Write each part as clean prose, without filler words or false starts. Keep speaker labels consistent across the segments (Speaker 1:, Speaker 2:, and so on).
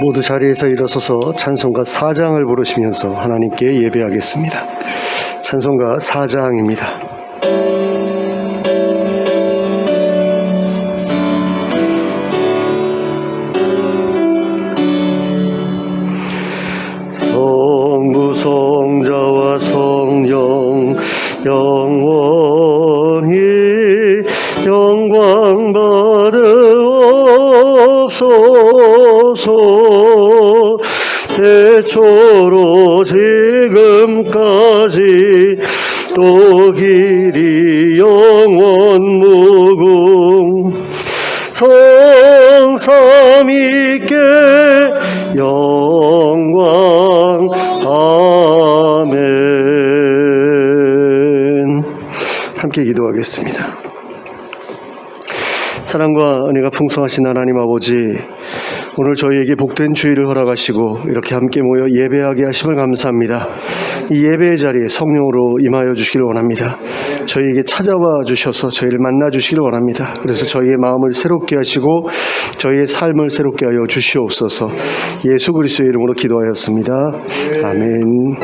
Speaker 1: 모두 자리에서 일어서서 찬송가 4장을 부르시면서 하나님께 예배하겠습니다. 찬송가 4장입니다. 성부 성자와 성령 영원히 영광 받으옵소서. 태초로 지금까지 또 길이 영원 무궁 성삼위께 영광. 아멘. 함께 기도하겠습니다. 사랑과 은혜가 풍성하신 하나님 아버지, 오늘 저희에게 복된 주일을 허락하시고 이렇게 함께 모여 예배하게 하심을 감사합니다. 이 예배의 자리에 성령으로 임하여 주시기를 원합니다. 저희에게 찾아와 주셔서 저희를 만나 주시기를 원합니다. 그래서 저희의 마음을 새롭게 하시고 저희의 삶을 새롭게 하여 주시옵소서. 예수 그리스도의 이름으로 기도하였습니다. 아멘.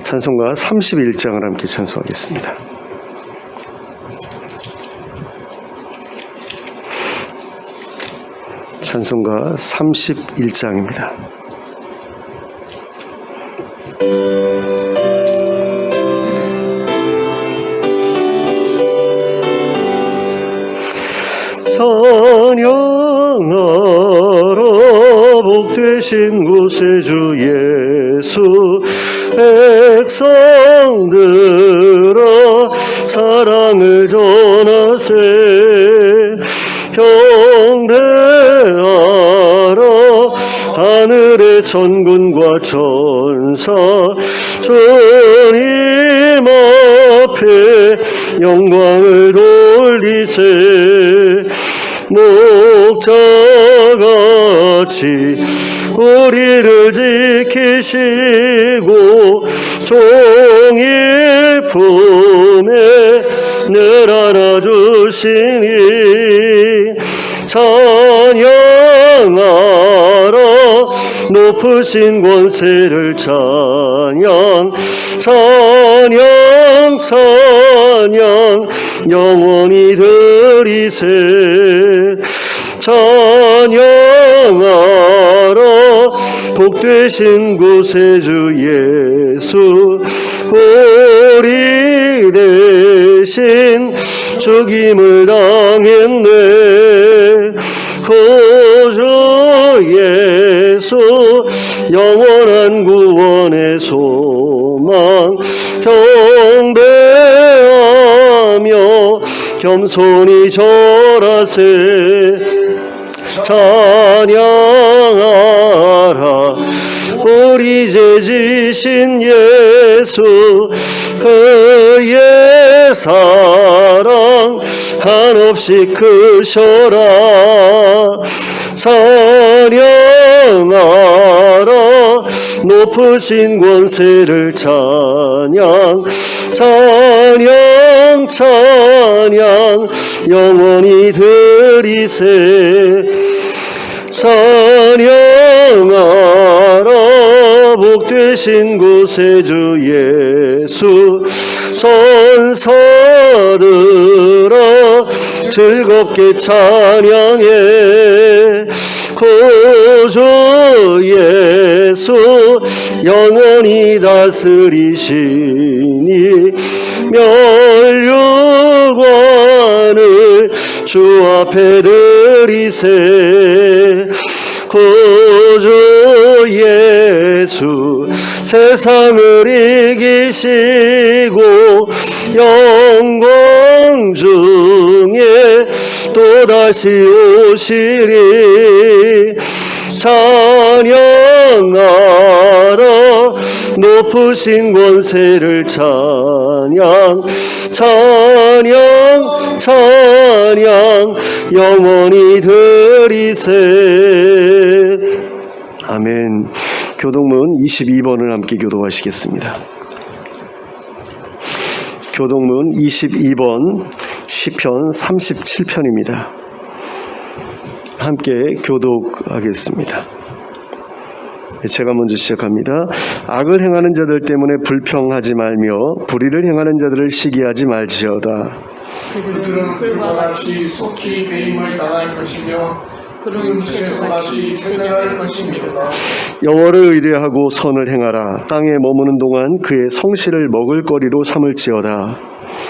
Speaker 1: 찬송가 31장을 함께 찬송하겠습니다. 찬송가 31장입니다. 찬양하라 복되신 구세주 예수. 백성들아 사랑을 전하세. 경배하라 하늘의 천군과 천사. 주님 앞에 영광을 돌리세. 목자같이 우리를 지키시고 종일 품에 늘 안아주시니 찬양하라 높으신 권세를. 찬양 찬양 찬양 영원히 드리세. 찬양하라 복되신 구세주 예수. 우리 대신 죽임을 당했네. 구주 예수 영원한 구원의 소망. 경배하며 겸손히 절하세. 찬양하라 우리 죄 지신 예수. 그의 사랑 한없이 크셔라. 찬양하라 높으신 권세를. 찬양 찬양 찬양 영원히 드리세. 찬양하라 복되신 구세주 예수. 천사들아 즐겁게 찬양해. 구주 예수 영원히 다스리시니 멸류관을 주 앞에 드리세. 구주 예수 세상을 이기시고 영광 중에 또다시 오시리. 찬양하라 높으신 권세를 찬양 찬양 찬양 영원히 드리세. 아멘. 교동문 22번을 함께 교독하시겠습니다. 교동문 22번 시편 37편입니다. 함께 교독하겠습니다. 제가 먼저 시작합니다. 악을 행하는 자들 때문에 불평하지 말며 불의를 행하는 자들을 시기하지 말지어다.
Speaker 2: 그들은 풀과 같이 속히 배임을 당할 것이며 푸른 채소같이 세장할 것입니다.
Speaker 1: 여호와를 의뢰하고 선을 행하라. 땅에 머무는 동안 그의 성실을 먹을거리로 삼을지어다.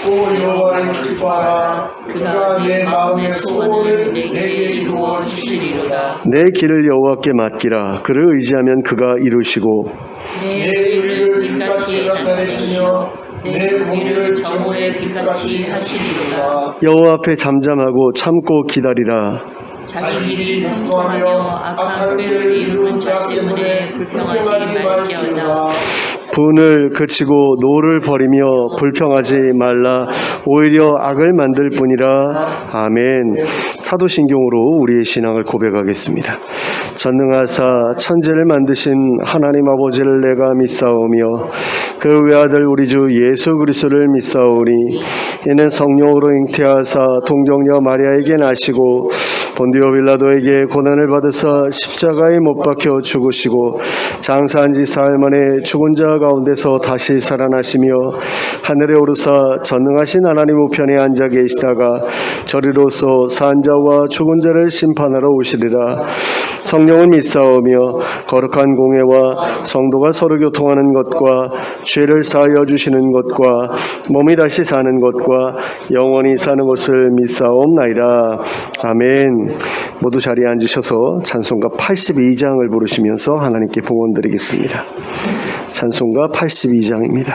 Speaker 2: 또 여호와를 기뻐하라. 그가 내 마음의 소원을 내게 이루어 주시리로다.
Speaker 1: 내 길을 여호와께 맡기라. 그를 의지하면 그가 이루시고
Speaker 2: 내 의를 빛같이 나타내시며 내 공의를 정오의 빛같이 하시리로다.
Speaker 1: 여호와 앞에 잠잠하고 참고 기다리라.
Speaker 2: 자기 길이 형통하며 악한 길을 이루는 자 때문에 불평하지 말지어다.
Speaker 1: 분을 그치고 노를 버리며 불평하지 말라. 오히려 악을 만들 뿐이라. 아멘. 사도신경으로 우리의 신앙을 고백하겠습니다. 전능하사 천지를 만드신 하나님 아버지를 내가 믿사오며 그 외아들 우리 주 예수 그리스도를 믿사오니 이는 성령으로 잉태하사 동정녀 마리아에게 나시고 본디오 빌라도에게 고난을 받으사 십자가에 못 박혀 죽으시고 장사한 지 사흘 만에 죽은 자 가운데서 다시 살아나시며 하늘에 오르사 전능하신 하나님 우편에 앉아 계시다가 저리로서 산 자와 죽은 자를 심판하러 오시리라. 성령을 믿사오며 거룩한 공회와 성도가 서로 교통하는 것과 죄를 사하여 주시는 것과 몸이 다시 사는 것과 영원히 사는 것을 믿사옵나이다. 아멘. 모두 자리에 앉으셔서 찬송가 82장을 부르시면서 하나님께 봉헌드리겠습니다. 찬송가 82장입니다.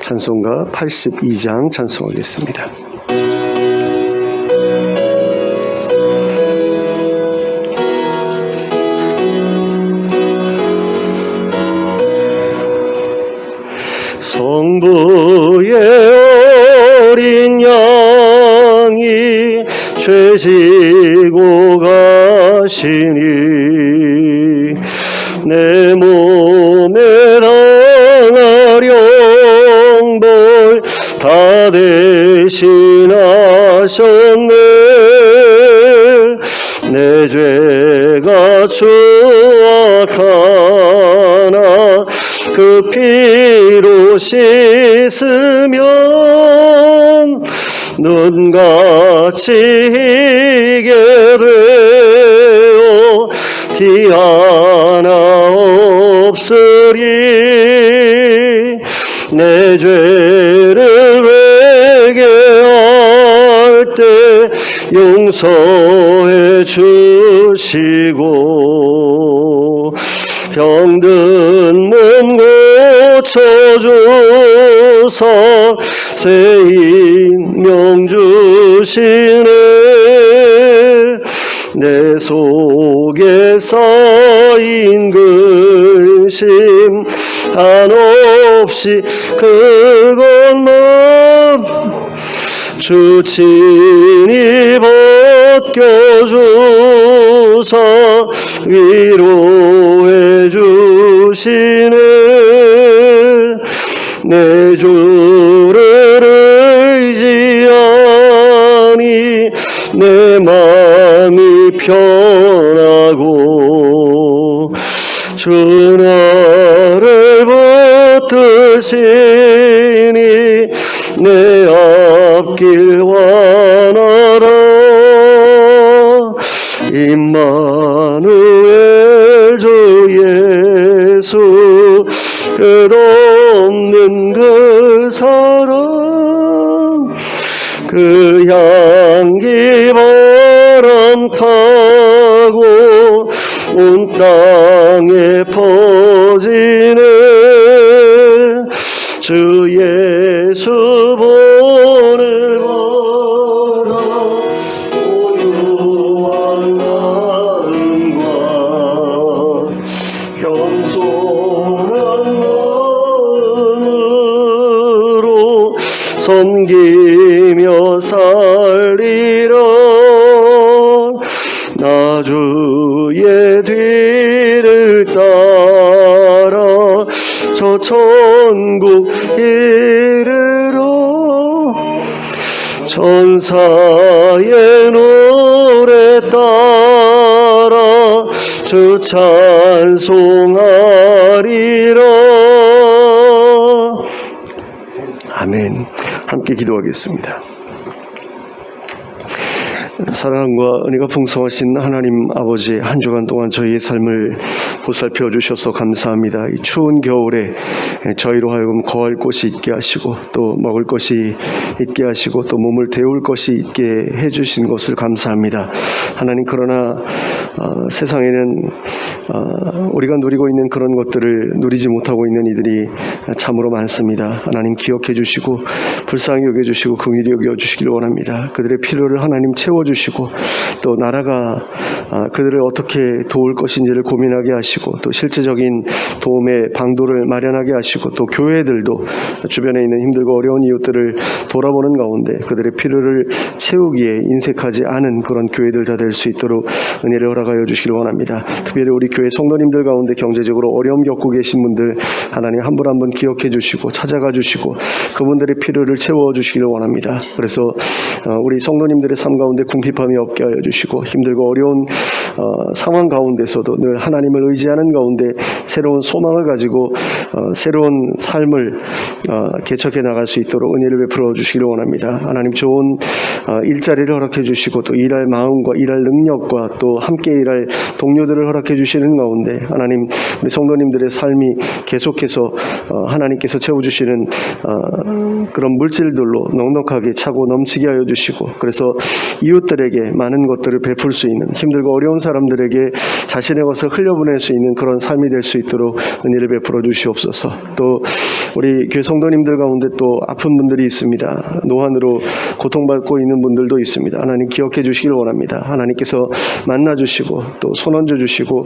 Speaker 1: 찬송가 82장 찬송하겠습니다. 성부의 어린 양이 죄 지고 가시니 내 몸에 당하령 벌 다 대신하셨네. 내 죄가 추악하나 그 피로 씻으면 눈같이 희게 되어 티 하나 없으리. 내 죄를 회개할 때 용서해 주시고 병든 몸 고쳐주사 새 인명 주시네. 내 속에 쌓인 근심 한없이 그것만 주 친히 벗겨주사 위로해 주시네. 내 주를 의지하니 내 마음이 편하고 주 나를 붙드시니 내 앞길 환하라. 임마누엘 주 예수 끝없는 그 사랑 그 향기 바람 타고 온 땅에 퍼지네. 주 예수 보를 받아 고요한 섬기며 살리라. 나 주의 뒤를 따라 저 천국 이르러 천사의 노래 따라 주 찬송하리라. 아멘. 함께 기도하겠습니다. 사랑과 은혜가 풍성하신 하나님 아버지, 한 주간 동안 저희의 삶을 보살펴 주셔서 감사합니다. 이 추운 겨울에 저희로 하여금 거할 곳이 있게 하시고 또 먹을 것이 있게 하시고 또 몸을 데울 것이 있게 해주신 것을 감사합니다. 하나님, 그러나 세상에는 우리가 누리고 있는 그런 것들을 누리지 못하고 있는 이들이 참으로 많습니다. 하나님, 기억해 주시고 불쌍히 여겨주시고 긍휼히 여겨주시기를 원합니다. 그들의 필요를 하나님 채워주시고 또 나라가 그들을 어떻게 도울 것인지를 고민하게 하시고 또 실제적인 도움의 방도를 마련하게 하시고 또 교회들도 주변에 있는 힘들고 어려운 이웃들을 돌아보는 가운데 그들의 필요를 채우기에 인색하지 않은 그런 교회들 다 될 수 있도록 은혜를 허락하여 주시기를 원합니다. 특별히 우리 교회 성도님들 가운데 경제적으로 어려움 겪고 계신 분들 하나님 한 분 한 분 기억해 주시고 찾아가 주시고 그분들의 필요를 채워 주시기를 원합니다. 그래서 우리 성도님들의 삶 가운데 궁핍함이 없게 하여 주시고 힘들고 어려운 상황 가운데서도 늘 하나님을 의지하는 가운데 새로운 소망을 가지고 새로운 삶을 개척해 나갈 수 있도록 은혜를 베풀어 주시기를 원합니다. 하나님, 좋은 일자리를 허락해 주시고 또 일할 마음과 일할 능력과 또 함께 일할 동료들을 허락해 주시는 가운데 하나님, 우리 성도님들의 삶이 계속해서 하나님께서 채워주시는 그런 물질들로 넉넉하게 차고 넘치게 하여 주시고 그래서 이웃들에게 많은 것들을 베풀 수 있는 힘들고 어려운 사람들에게 자신의 것을 흘려보낼 수 있는 그런 삶이 될 수 있도록 은혜를 베풀어 주시옵소서. 또 우리 교회 성도님들 가운데 또 아픈 분들이 있습니다. 노환으로 고통받고 있는 분들도 있습니다. 하나님, 기억해 주시기를 원합니다. 하나님께서 만나주시고 또 손얹어 주시고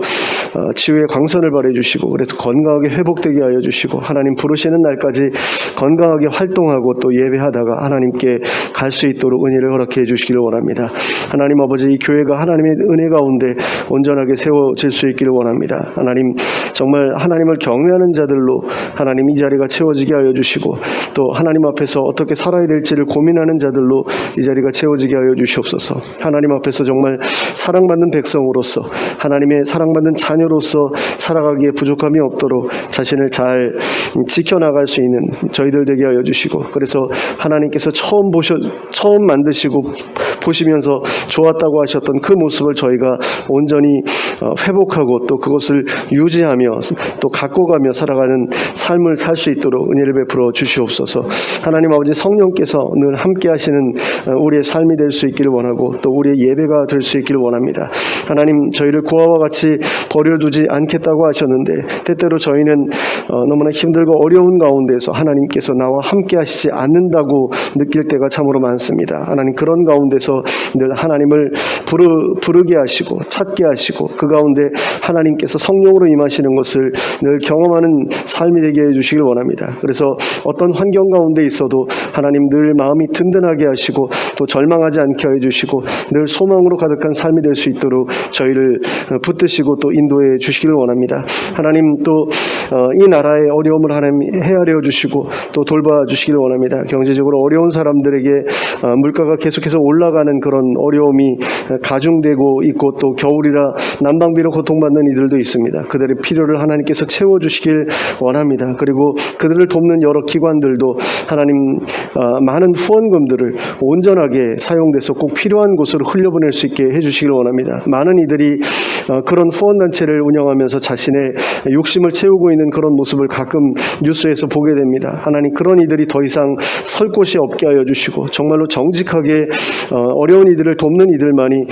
Speaker 1: 치유의 광선을 발해 주시고 그래서 건강하게 회복되게 하여 주시고 하나님 부르시는 날까지 건강하게 활동하고 또 예배하다가 하나님께 갈 수 있도록 은혜를 허락해 주시기를 원합니다. 하나님 아버지, 이 교회가 하나님의 은혜 가운데 온전하게 세워질 수 있기를 원합니다. 하나님, 정말 하나님을 경외하는 자들로 하나님 이 자리가 채워지게 하여 주시고 또 하나님 앞에서 어떻게 살아야 될지를 고민하는 자들로 이 자리가 채워지게 하여 주시옵소서. 하나님 앞에서 정말 사랑받는 백성으로서 하나님의 사랑받는 자녀로서 살아가기에 부족함이 없도록 자신을 잘 지켜나갈 수 있는 저희들 되게 하여 주시고 그래서 하나님께서 처음 만드시고 보시면서 좋았다고 하셨던 그 모습을 저희가 온전히 회복하고 또 그것을 유지하며 또 갖고 가며 살아가는 삶을 살 수 있도록 은혜를 베풀어 주시옵소서. 하나님 아버지, 성령께서 늘 함께 하시는 우리의 삶이 될 수 있기를 원하고 또 우리의 예배가 될 수 있기를 원합니다. 하나님, 저희를 고아와 같이 버려두지 않겠다고 하셨는데 때때로 저희는 너무나 힘들고 어려운 가운데서 하나님께서 나와 함께 하시지 않는다고 느낄 때가 참으로 많습니다. 하나님, 그런 가운데서 늘 하나님을 부르게 하시고 찾게 하시고 그 가운데 하나님께서 성령으로 임하시는 것을 늘 경험하는 삶이 되게 해주시길 원합니다. 그래서 어떤 환경 가운데 있어도 하나님 늘 마음이 든든하게 하시고 또 절망하지 않게 해주시고 늘 소망으로 가득한 삶이 될 수 있도록 저희를 붙드시고 또 인도해 주시기를 원합니다. 하나님, 또 이 나라의 어려움을 하나님 헤아려 주시고 또 돌봐 주시기를 원합니다. 경제적으로 어려운 사람들에게 물가가 계속해서 올라가는 그런 어려움이 가중되고 있고 또 겨울이라 난방비로 고통받는 이들도 있습니다. 그들의 필요를 하나님께서 채워주시길 원합니다. 그리고 그들을 돕는 여러 기관들도 하나님 많은 후원금들을 온전하게 사용돼서 꼭 필요한 곳으로 흘려보낼 수 있게 해주시길 원합니다. 많은 이들이 그런 후원단체를 운영하면서 자신의 욕심을 채우고 있는 그런 모습을 가끔 뉴스에서 보게 됩니다. 하나님, 그런 이들이 더 이상 설 곳이 없게 하여 주시고 정말로 정직하게 어려운 이들을 돕는 이들만이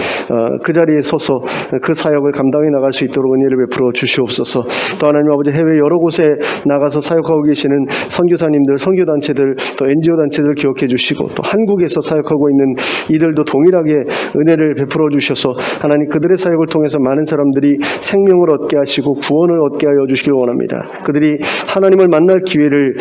Speaker 1: 그 자리에 서서 그 사역을 감당해 나갈 수 있도록 은혜를 베풀어 주시옵소서. 또 하나님 아버지, 해외 여러 곳에 나가서 사역하고 계시는 선교사님들, 선교단체들, 또 NGO 단체들 기억해 주시고, 또 한국에서 사역하고 있는 이들도 동일하게 은혜를 베풀어 주셔서 하나님 그들의 사역을 통해서 많은 사람들이 생명을 얻게 하시고 구원을 얻게 하여 주시길 원합니다. 그들이 하나님을 만날 기회를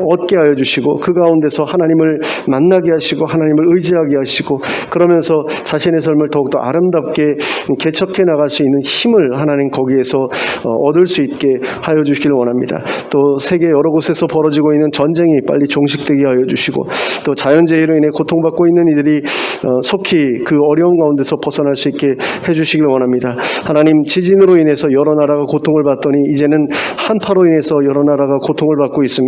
Speaker 1: 얻게 하여 주시고, 그 가운데서 하나님을 만나게 하시고 하나님을 의지하게 하시고, 그러면서 자신의 삶을 더욱더 아름답게 개척해 나갈 수 있는 힘을 하나님 거기에서 얻을 수 있게 하여 주시길 원합니다. 또 세계 여러 곳에서 벌어지고 있는 전쟁이 빨리 종식되게 하여 주시고, 또 자연재해로 인해 고통받고 있는 이들이 속히 그 어려운 가운데서 벗어날 수 있게 해주시길 원합니다. 하나님, 지진으로 인해서 여러 나라가 고통을 받더니 이제는 한파로 인해서 여러 나라가 고통을 받고 있습니다.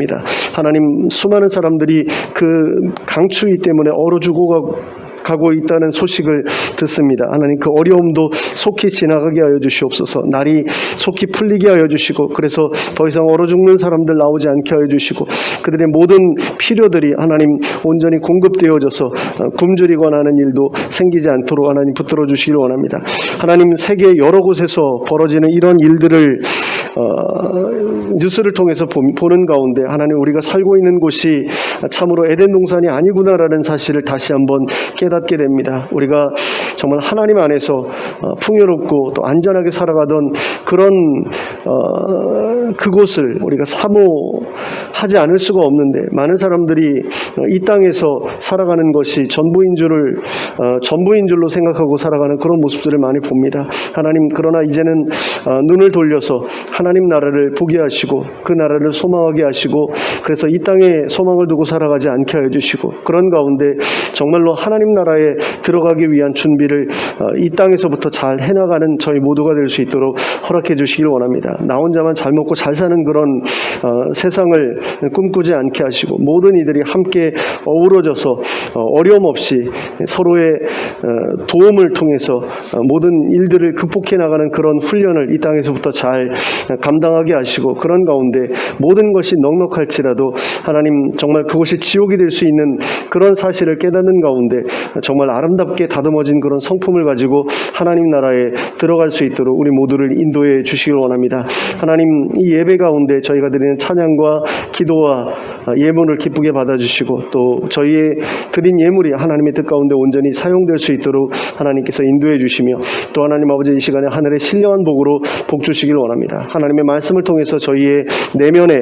Speaker 1: 하나님, 수많은 사람들이 그 강추위 때문에 얼어 죽어가고 있다는 소식을 듣습니다. 하나님, 그 어려움도 속히 지나가게 하여 주시옵소서. 날이 속히 풀리게 하여 주시고, 그래서 더 이상 얼어 죽는 사람들 나오지 않게 하여 주시고, 그들의 모든 필요들이 하나님 온전히 공급되어져서 굶주리거나 하는 일도 생기지 않도록 하나님 붙들어 주시기를 원합니다. 하나님, 세계 여러 곳에서 벌어지는 이런 일들을 뉴스를 통해서 보는 가운데 하나님, 우리가 살고 있는 곳이 참으로 에덴 동산이 아니구나라는 사실을 다시 한번 깨닫게 됩니다. 우리가 정말 하나님 안에서 풍요롭고 또 안전하게 살아가던 그런 그곳을 우리가 사모하지 않을 수가 없는데, 많은 사람들이 이 땅에서 살아가는 것이 전부인 줄로 생각하고 살아가는 그런 모습들을 많이 봅니다. 하나님, 그러나 이제는 눈을 돌려서 하나님 나라를 보게 하시고 그 나라를 소망하게 하시고, 그래서 이 땅에 소망을 두고 살아가지 않게 하여 주시고, 그런 가운데 정말로 하나님 나라에 들어가기 위한 준비를 이 땅에서부터 잘 해나가는 저희 모두가 될 수 있도록 허락해 주시길 원합니다. 나 혼자만 잘 먹고 잘 사는 그런 세상을 꿈꾸지 않게 하시고, 모든 이들이 함께 어우러져서 어려움 없이 서로의 도움을 통해서 모든 일들을 극복해 나가는 그런 훈련을 이 땅에서부터 잘 감당하게 하시고, 그런 가운데 모든 것이 넉넉할지라도 하나님, 정말 그곳이 지옥이 될 수 있는 그런 사실을 깨닫는 가운데 정말 아름답게 다듬어진 그런 성품을 가지고 하나님 나라에 들어갈 수 있도록 우리 모두를 인도해 주시길 원합니다. 하나님, 이 예배 가운데 저희가 드리는 찬양과 기도와 예물을 기쁘게 받아주시고, 또 저희의 드린 예물이 하나님의 뜻 가운데 온전히 사용될 수 있도록 하나님께서 인도해 주시며, 또 하나님 아버지, 이 시간에 하늘의 신령한 복으로 복 주시길 원합니다. 하나님의 말씀을 통해서 저희의 내면에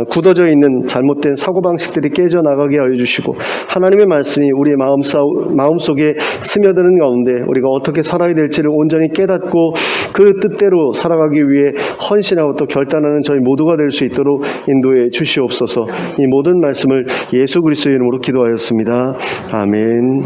Speaker 1: 굳어져 있는 잘못된 사고방식들이 깨져나가게 하여 주시고, 하나님의 말씀이 우리의 마음속에 스며드는 가운데 우리가 어떻게 살아야 될지를 온전히 깨닫고 그 뜻대로 살아가기 위해 헌신하고 또 결단하는 저희 모두가 될 수 있도록 인도해 주시옵소서. 이 모든 말씀을 예수 그리스도의 이름으로 기도하였습니다. 아멘.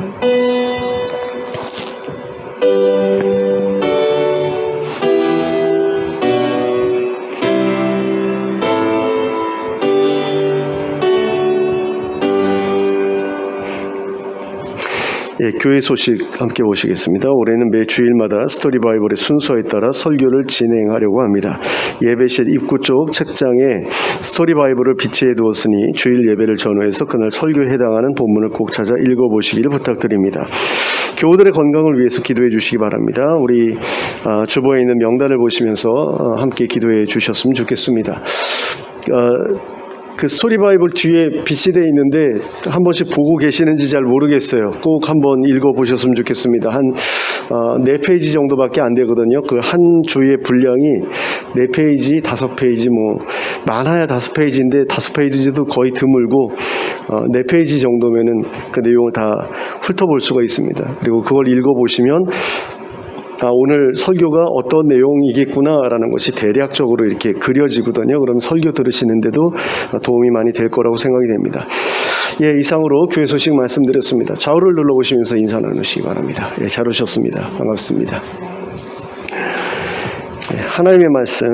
Speaker 1: 교회 소식 함께 보시겠습니다. 올해는 매 주일마다 스토리 바이블의 순서에 따라 설교를 진행하려고 합니다. 예배실 입구 쪽 책장에 스토리 바이블을 비치해 두었으니 주일 예배를 전후해서 그날 설교에 해당하는 본문을 꼭 찾아 읽어보시기를 부탁드립니다. 교우들의 건강을 위해서 기도해 주시기 바랍니다. 우리 주보에 있는 명단을 보시면서 함께 기도해 주셨으면 좋겠습니다. 그 스토리 바이블 뒤에 비치되어 있는데 한 번씩 보고 계시는지 잘 모르겠어요. 꼭 한번 읽어보셨으면 좋겠습니다. 한 4페이지 정도밖에 안 되거든요. 그 한 주의 분량이 4페이지, 5페이지, 많아야 5페이지인데 5페이지도 거의 드물고 4페이지 정도면은 그 내용을 다 훑어볼 수가 있습니다. 그리고 그걸 읽어보시면 오늘 설교가 어떤 내용이겠구나라는 것이 대략적으로 이렇게 그려지거든요. 그럼 설교 들으시는데도 도움이 많이 될 거라고 생각이 됩니다. 이상으로 교회 소식 말씀드렸습니다. 좌우를 눌러보시면서 인사 나누시기 바랍니다. 잘 오셨습니다. 반갑습니다. 하나님의 말씀,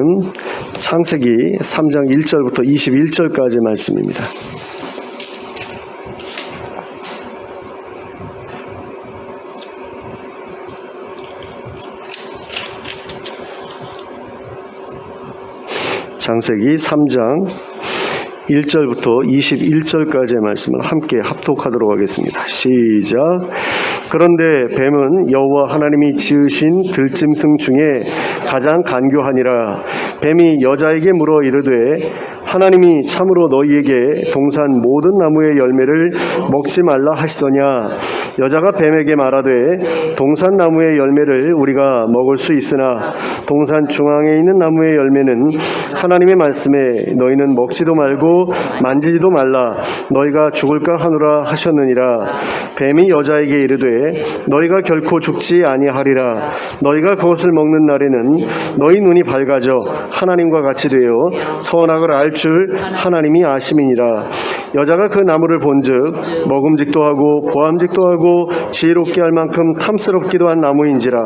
Speaker 1: 창세기 3장 1절부터 21절까지의 말씀입니다. 창세기 3장 1절부터 21절까지의 말씀을 함께 합독하도록 하겠습니다. 시작. 그런데 뱀은 여호와 하나님이 지으신 들짐승 중에 가장 간교하니라. 뱀이 여자에게 물어 이르되 하나님이 참으로 너희에게 동산 모든 나무의 열매를 먹지 말라 하시더냐. 여자가 뱀에게 말하되 동산 나무의 열매를 우리가 먹을 수 있으나 동산 중앙에 있는 나무의 열매는 하나님의 말씀에 너희는 먹지도 말고 만지지도 말라 너희가 죽을까 하노라 하셨느니라. 뱀이 여자에게 이르되 너희가 결코 죽지 아니하리라. 너희가 그것을 먹는 날에는 너희 눈이 밝아져 하나님과 같이 되어 선악을 알 줄 하나님이 아심이니라. 여자가 그 나무를 본즉 먹음직도 하고 보암직도 하고 지혜롭게 할 만큼 탐스럽기도 한 나무인지라.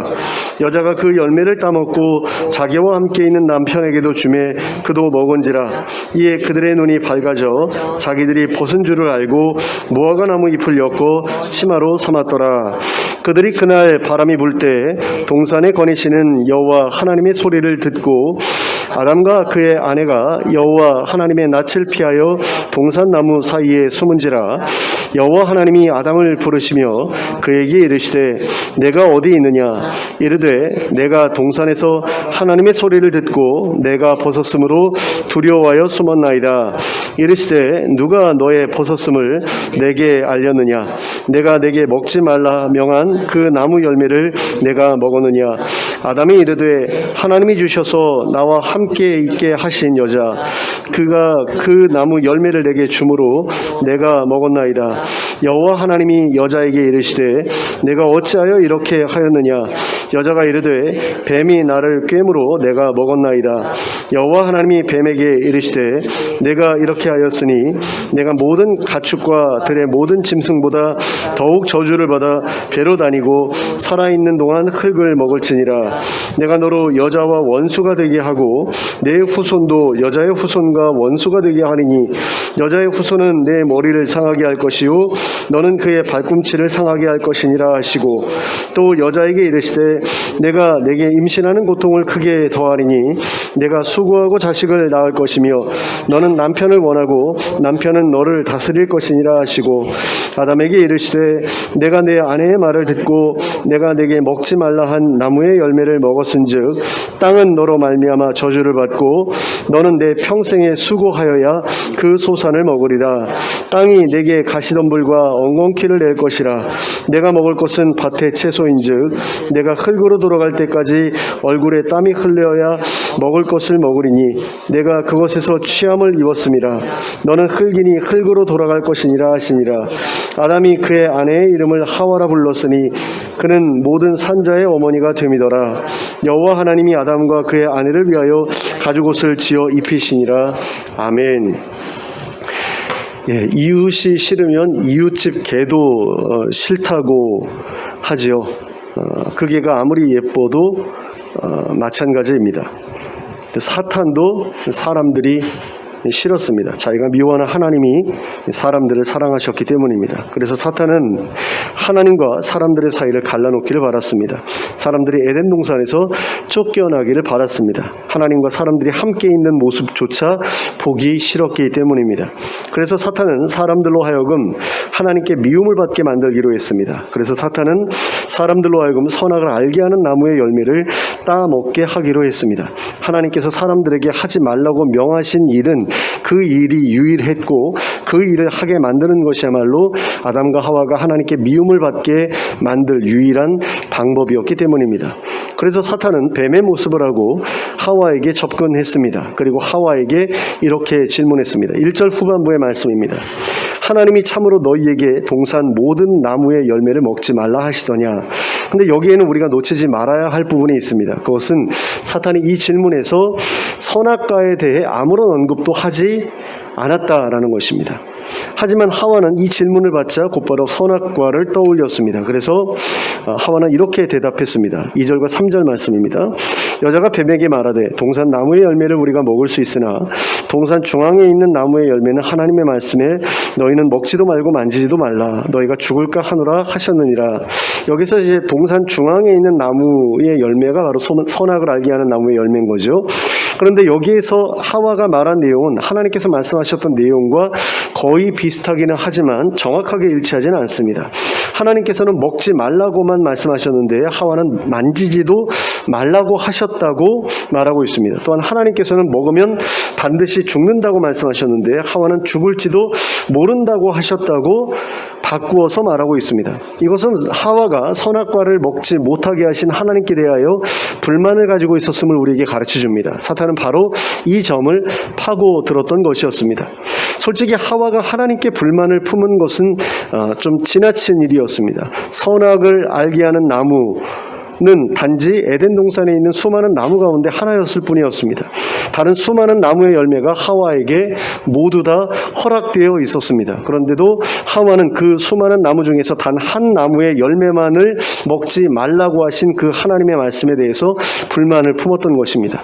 Speaker 1: 여자가 그 열매를 따먹고 자기와 함께 있는 남편에게도 주매 그도 먹은지라. 이에 그들의 눈이 밝아져 자기들이 벗은 줄을 알고 무화과 나무 잎을 엮어 치마로 삼았더라. 그들이 그날 바람이 불 때 동산에 거니시는 여호와 하나님의 소리를 듣고 아담과 그의 아내가 여호와 하나님의 낯을 피하여 동산 나무 사이에 숨은지라. 여호와 하나님이 아담을 부르시며 그에게 이르시되 내가 어디 있느냐. 이르되 내가 동산에서 하나님의 소리를 듣고 내가 벗었으므로 두려워하여 숨었나이다. 이르시되 누가 너의 벗었음을 내게 알렸느냐. 내가 내게 먹지 말라 명한 그 나무 열매를 내가 먹었느냐. 아담이 이르되 하나님이 주셔서 나와 함께 있게 하신 여자 그가 그 나무 열매를 내게 주므로 내가 먹었나이다. 여호와 하나님이 여자에게 이르시되 내가 어찌하여 이렇게 하였느냐. 여자가 이르되 뱀이 나를 꿰므로 내가 먹었나이다. 여호와 하나님이 뱀에게 이르시되 내가 이렇게 하였으니 내가 모든 가축과 들의 모든 짐승보다 더욱 저주를 받아 배로 다니고 살아있는 동안 흙을 먹을지니라. 내가 너로 여자와 원수가 되게 하고 내 후손도 여자의 후손과 원수가 되게 하리니 여자의 후손은 내 머리를 상하게 할 것이요 너는 그의 발꿈치를 상하게 할 것이니라 하시고 또 여자에게 이르시되 내가 내게 임신하는 고통을 크게 더하리니 내가 수고하고 자식을 낳을 것이며 너는 남편을 원하고 남편은 너를 다스릴 것이니라 하시고 아담에게 이르시되 내가 내 아내의 말을 듣고 내가 내게 먹지 말라 한 나무의 열매를 먹었은즉 땅은 너로 말미암아 저주를 받고 너는 내 평생에 수고하여야 그 소산을 먹으리라. 땅이 내게 가시덤불과 엉겅퀴를 낼 것이라. 내가 먹을 것은 밭의 채소인즉 내가 흙으로 돌아갈 때까지 얼굴에 땀이 흘려야 먹을 것을 먹으리니 내가 그것에서 취함을 입었음이라. 너는 흙이니 흙으로 돌아갈 것이니라 하시니라. 아담이 그의 아내의 이름을 하와라 불렀으니 그는 모든 산자의 어머니가 됨이더라. 여호와 하나님이 아담과 그의 아내를 위하여 가죽옷을 지어 입히시니라. 아멘. 예, 이웃이 싫으면 이웃집 개도 싫다고 하지요. 그 개가 아무리 예뻐도 마찬가지입니다. 사탄도 사람들이 싫었습니다. 자기가 미워하는 하나님이 사람들을 사랑하셨기 때문입니다. 그래서 사탄은 하나님과 사람들의 사이를 갈라놓기를 바랐습니다. 사람들이 에덴 동산에서 쫓겨나기를 바랐습니다. 하나님과 사람들이 함께 있는 모습조차 보기 싫었기 때문입니다. 그래서 사탄은 사람들로 하여금 하나님께 미움을 받게 만들기로 했습니다. 그래서 사탄은 사람들로 하여금 선악을 알게 하는 나무의 열매를 따먹게 하기로 했습니다. 하나님께서 사람들에게 하지 말라고 명하신 일은 그 일이 유일했고 그 일을 하게 만드는 것이야말로 아담과 하와가 하나님께 미움을 받게 만들 유일한 방법이었기 때문입니다. 그래서 사탄은 뱀의 모습을 하고 하와에게 접근했습니다. 그리고 하와에게 이렇게 질문했습니다. 1절 후반부의 말씀입니다. 하나님이 참으로 너희에게 동산 모든 나무의 열매를 먹지 말라 하시더냐. 근데 여기에는 우리가 놓치지 말아야 할 부분이 있습니다. 그것은 사탄이 이 질문에서 선악과에 대해 아무런 언급도 하지 않았다라는 것입니다. 하지만 하와는 이 질문을 받자 곧바로 선악과를 떠올렸습니다. 그래서 하와는 이렇게 대답했습니다. 2절과 3절 말씀입니다. 여자가 뱀에게 말하되 동산 나무의 열매를 우리가 먹을 수 있으나 동산 중앙에 있는 나무의 열매는 하나님의 말씀에 너희는 먹지도 말고 만지지도 말라 너희가 죽을까 하노라 하셨느니라. 여기서 이제 동산 중앙에 있는 나무의 열매가 바로 선악을 알게 하는 나무의 열매인 거죠. 그런데 여기에서 하와가 말한 내용은 하나님께서 말씀하셨던 내용과 거의 비슷하기는 하지만 정확하게 일치하지는 않습니다. 하나님께서는 먹지 말라고만 말씀하셨는데 하와는 만지지도 말라고 하셨다고 말하고 있습니다. 또한 하나님께서는 먹으면 반드시 죽는다고 말씀하셨는데 하와는 죽을지도 모른다고 하셨다고 바꾸어서 말하고 있습니다. 이것은 하와가 선악과를 먹지 못하게 하신 하나님께 대하여 불만을 가지고 있었음을 우리에게 가르쳐 줍니다. 사탄은 바로 이 점을 파고들었던 것이었습니다. 솔직히 하와가 하나님께 불만을 품은 것은 좀 지나친 일이었습니다. 선악을 알게 하는 나무는 단지 에덴 동산에 있는 수많은 나무 가운데 하나였을 뿐이었습니다. 다른 수많은 나무의 열매가 하와에게 모두 다 허락되어 있었습니다. 그런데도 하와는 그 수많은 나무 중에서 단 한 나무의 열매만을 먹지 말라고 하신 그 하나님의 말씀에 대해서 불만을 품었던 것입니다.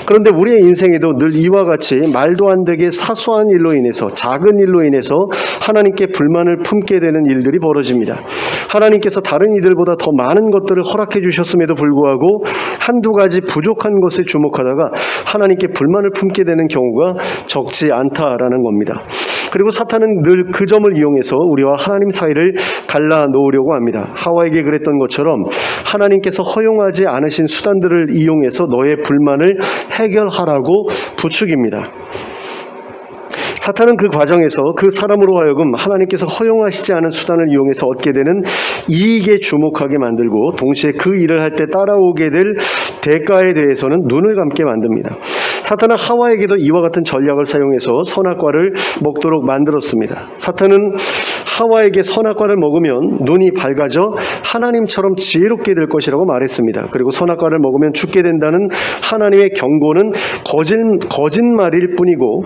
Speaker 1: 그런데 우리의 인생에도 늘 이와 같이 말도 안 되게 사소한 일로 인해서, 작은 일로 인해서 하나님께 불만을 품게 되는 일들이 벌어집니다. 하나님께서 다른 이들보다 더 많은 것들을 허락해 주셨음에도 불구하고 한두 가지 부족한 것에 주목하다가 하나님께 불만을 품게 되는 경우가 적지 않다라는 겁니다. 그리고 사탄은 늘 그 점을 이용해서 우리와 하나님 사이를 갈라놓으려고 합니다. 하와에게 그랬던 것처럼 하나님께서 허용하지 않으신 수단들을 이용해서 너의 불만을 해결하라고 부추깁니다. 사탄은 그 과정에서 그 사람으로 하여금 하나님께서 허용하시지 않은 수단을 이용해서 얻게 되는 이익에 주목하게 만들고 동시에 그 일을 할 때 따라오게 될 대가에 대해서는 눈을 감게 만듭니다. 사탄은 하와에게도 이와 같은 전략을 사용해서 선악과를 먹도록 만들었습니다. 사탄은 하와에게 선악과를 먹으면 눈이 밝아져 하나님처럼 지혜롭게 될 것이라고 말했습니다. 그리고 선악과를 먹으면 죽게 된다는 하나님의 경고는 거짓말일 뿐이고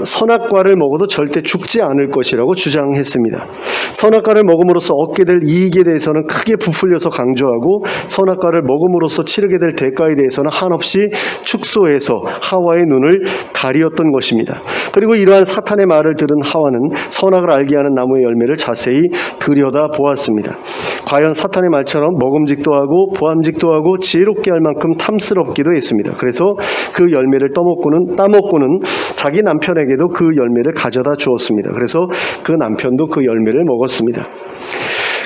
Speaker 1: 선악과를 먹어도 절대 죽지 않을 것이라고 주장했습니다. 선악과를 먹음으로써 얻게 될 이익에 대해서는 크게 부풀려서 강조하고 선악과를 먹음으로써 치르게 될 대가에 대해서는 한없이 축소해서 하와의 눈을 가리었던 것입니다. 그리고 이러한 사탄의 말을 들은 하와는 선악을 알게 하는 나무의 열매를 자세히 들여다보았습니다. 과연 사탄의 말처럼 먹음직도 하고 보암직도 하고 지혜롭게 할 만큼 탐스럽기도 했습니다. 그래서 그 열매를 따먹고는 자기 남편에게도 그 열매를 가져다 주었습니다. 그래서 그 남편도 그 열매를 먹었습니다.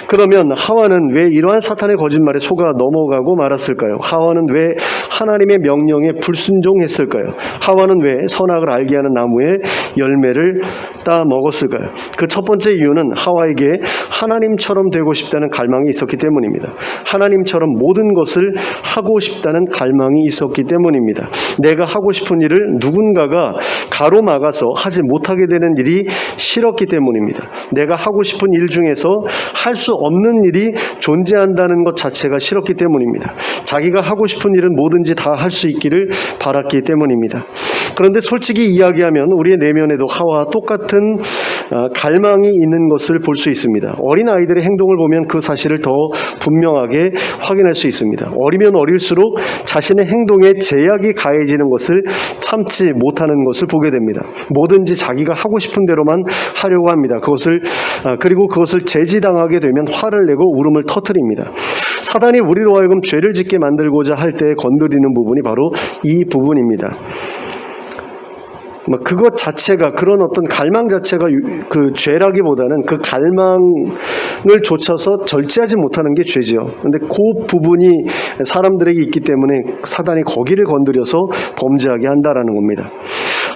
Speaker 1: 그러면 하와는 왜 이러한 사탄의 거짓말에 속아 넘어가고 말았을까요? 하와는 왜 하나님의 명령에 불순종했을까요? 하와는 왜 선악을 알게 하는 나무의 열매를 따 먹었을까요? 그 첫 번째 이유는 하와에게 하나님처럼 되고 싶다는 갈망이 있었기 때문입니다. 하나님처럼 모든 것을 하고 싶다는 갈망이 있었기 때문입니다. 내가 하고 싶은 일을 누군가가 가로막아서 하지 못하게 되는 일이 싫었기 때문입니다. 내가 하고 싶은 일 중에서 할 수 없는 일이 존재한다는 것 자체가 싫었기 때문입니다. 자기가 하고 싶은 일은 뭐든지 다 할 수 있기를 바랐기 때문입니다. 그런데 솔직히 이야기하면 우리의 내면에도 하와와 똑같은 갈망이 있는 것을 볼 수 있습니다. 어린 아이들의 행동을 보면 그 사실을 더 분명하게 확인할 수 있습니다. 어리면 어릴수록 자신의 행동에 제약이 가해지는 것을 참지 못하는 것을 보게 됩니다. 뭐든지 자기가 하고 싶은 대로만 하려고 합니다. 그리고 그것을 제지당하게 되면 화를 내고 울음을 터뜨립니다. 사단이 우리로 하여금 죄를 짓게 만들고자 할 때 건드리는 부분이 바로 이 부분입니다. 그것 자체가, 그런 어떤 갈망 자체가 그 죄라기보다는 그 갈망을 좇아서 절제하지 못하는 게 죄지요. 근데 그 부분이 사람들에게 있기 때문에 사단이 거기를 건드려서 범죄하게 한다라는 겁니다.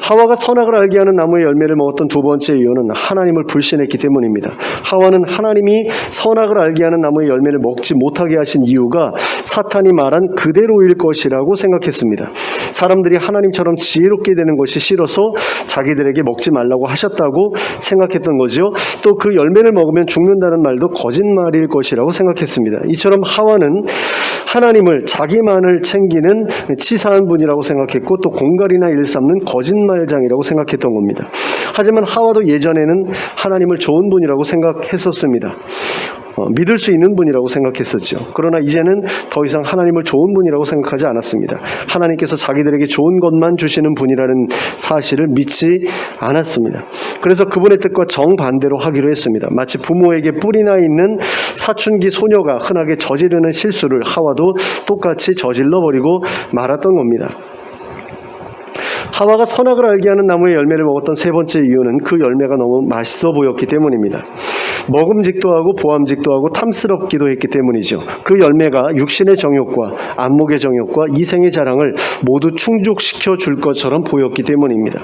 Speaker 1: 하와가 선악을 알게 하는 나무의 열매를 먹었던 두 번째 이유는 하나님을 불신했기 때문입니다. 하와는 하나님이 선악을 알게 하는 나무의 열매를 먹지 못하게 하신 이유가 사탄이 말한 그대로일 것이라고 생각했습니다. 사람들이 하나님처럼 지혜롭게 되는 것이 싫어서 자기들에게 먹지 말라고 하셨다고 생각했던 거죠. 또 그 열매를 먹으면 죽는다는 말도 거짓말일 것이라고 생각했습니다. 이처럼 하와는 하나님을 자기만을 챙기는 치사한 분이라고 생각했고 또 공갈이나 일삼는 거짓말장이라고 생각했던 겁니다. 하지만 하와도 예전에는 하나님을 좋은 분이라고 생각했었습니다. 믿을 수 있는 분이라고 생각했었죠. 그러나 이제는 더 이상 하나님을 좋은 분이라고 생각하지 않았습니다. 하나님께서 자기들에게 좋은 것만 주시는 분이라는 사실을 믿지 않았습니다. 그래서 그분의 뜻과 정반대로 하기로 했습니다. 마치 부모에게 뿔이 나 있는 사춘기 소녀가 흔하게 저지르는 실수를 하와도 똑같이 저질러버리고 말았던 겁니다. 하와가 선악을 알게 하는 나무의 열매를 먹었던 세 번째 이유는 그 열매가 너무 맛있어 보였기 때문입니다. 먹음직도 하고 보암직도 하고 탐스럽기도 했기 때문이죠. 그 열매가 육신의 정욕과 안목의 정욕과 이생의 자랑을 모두 충족시켜 줄 것처럼 보였기 때문입니다.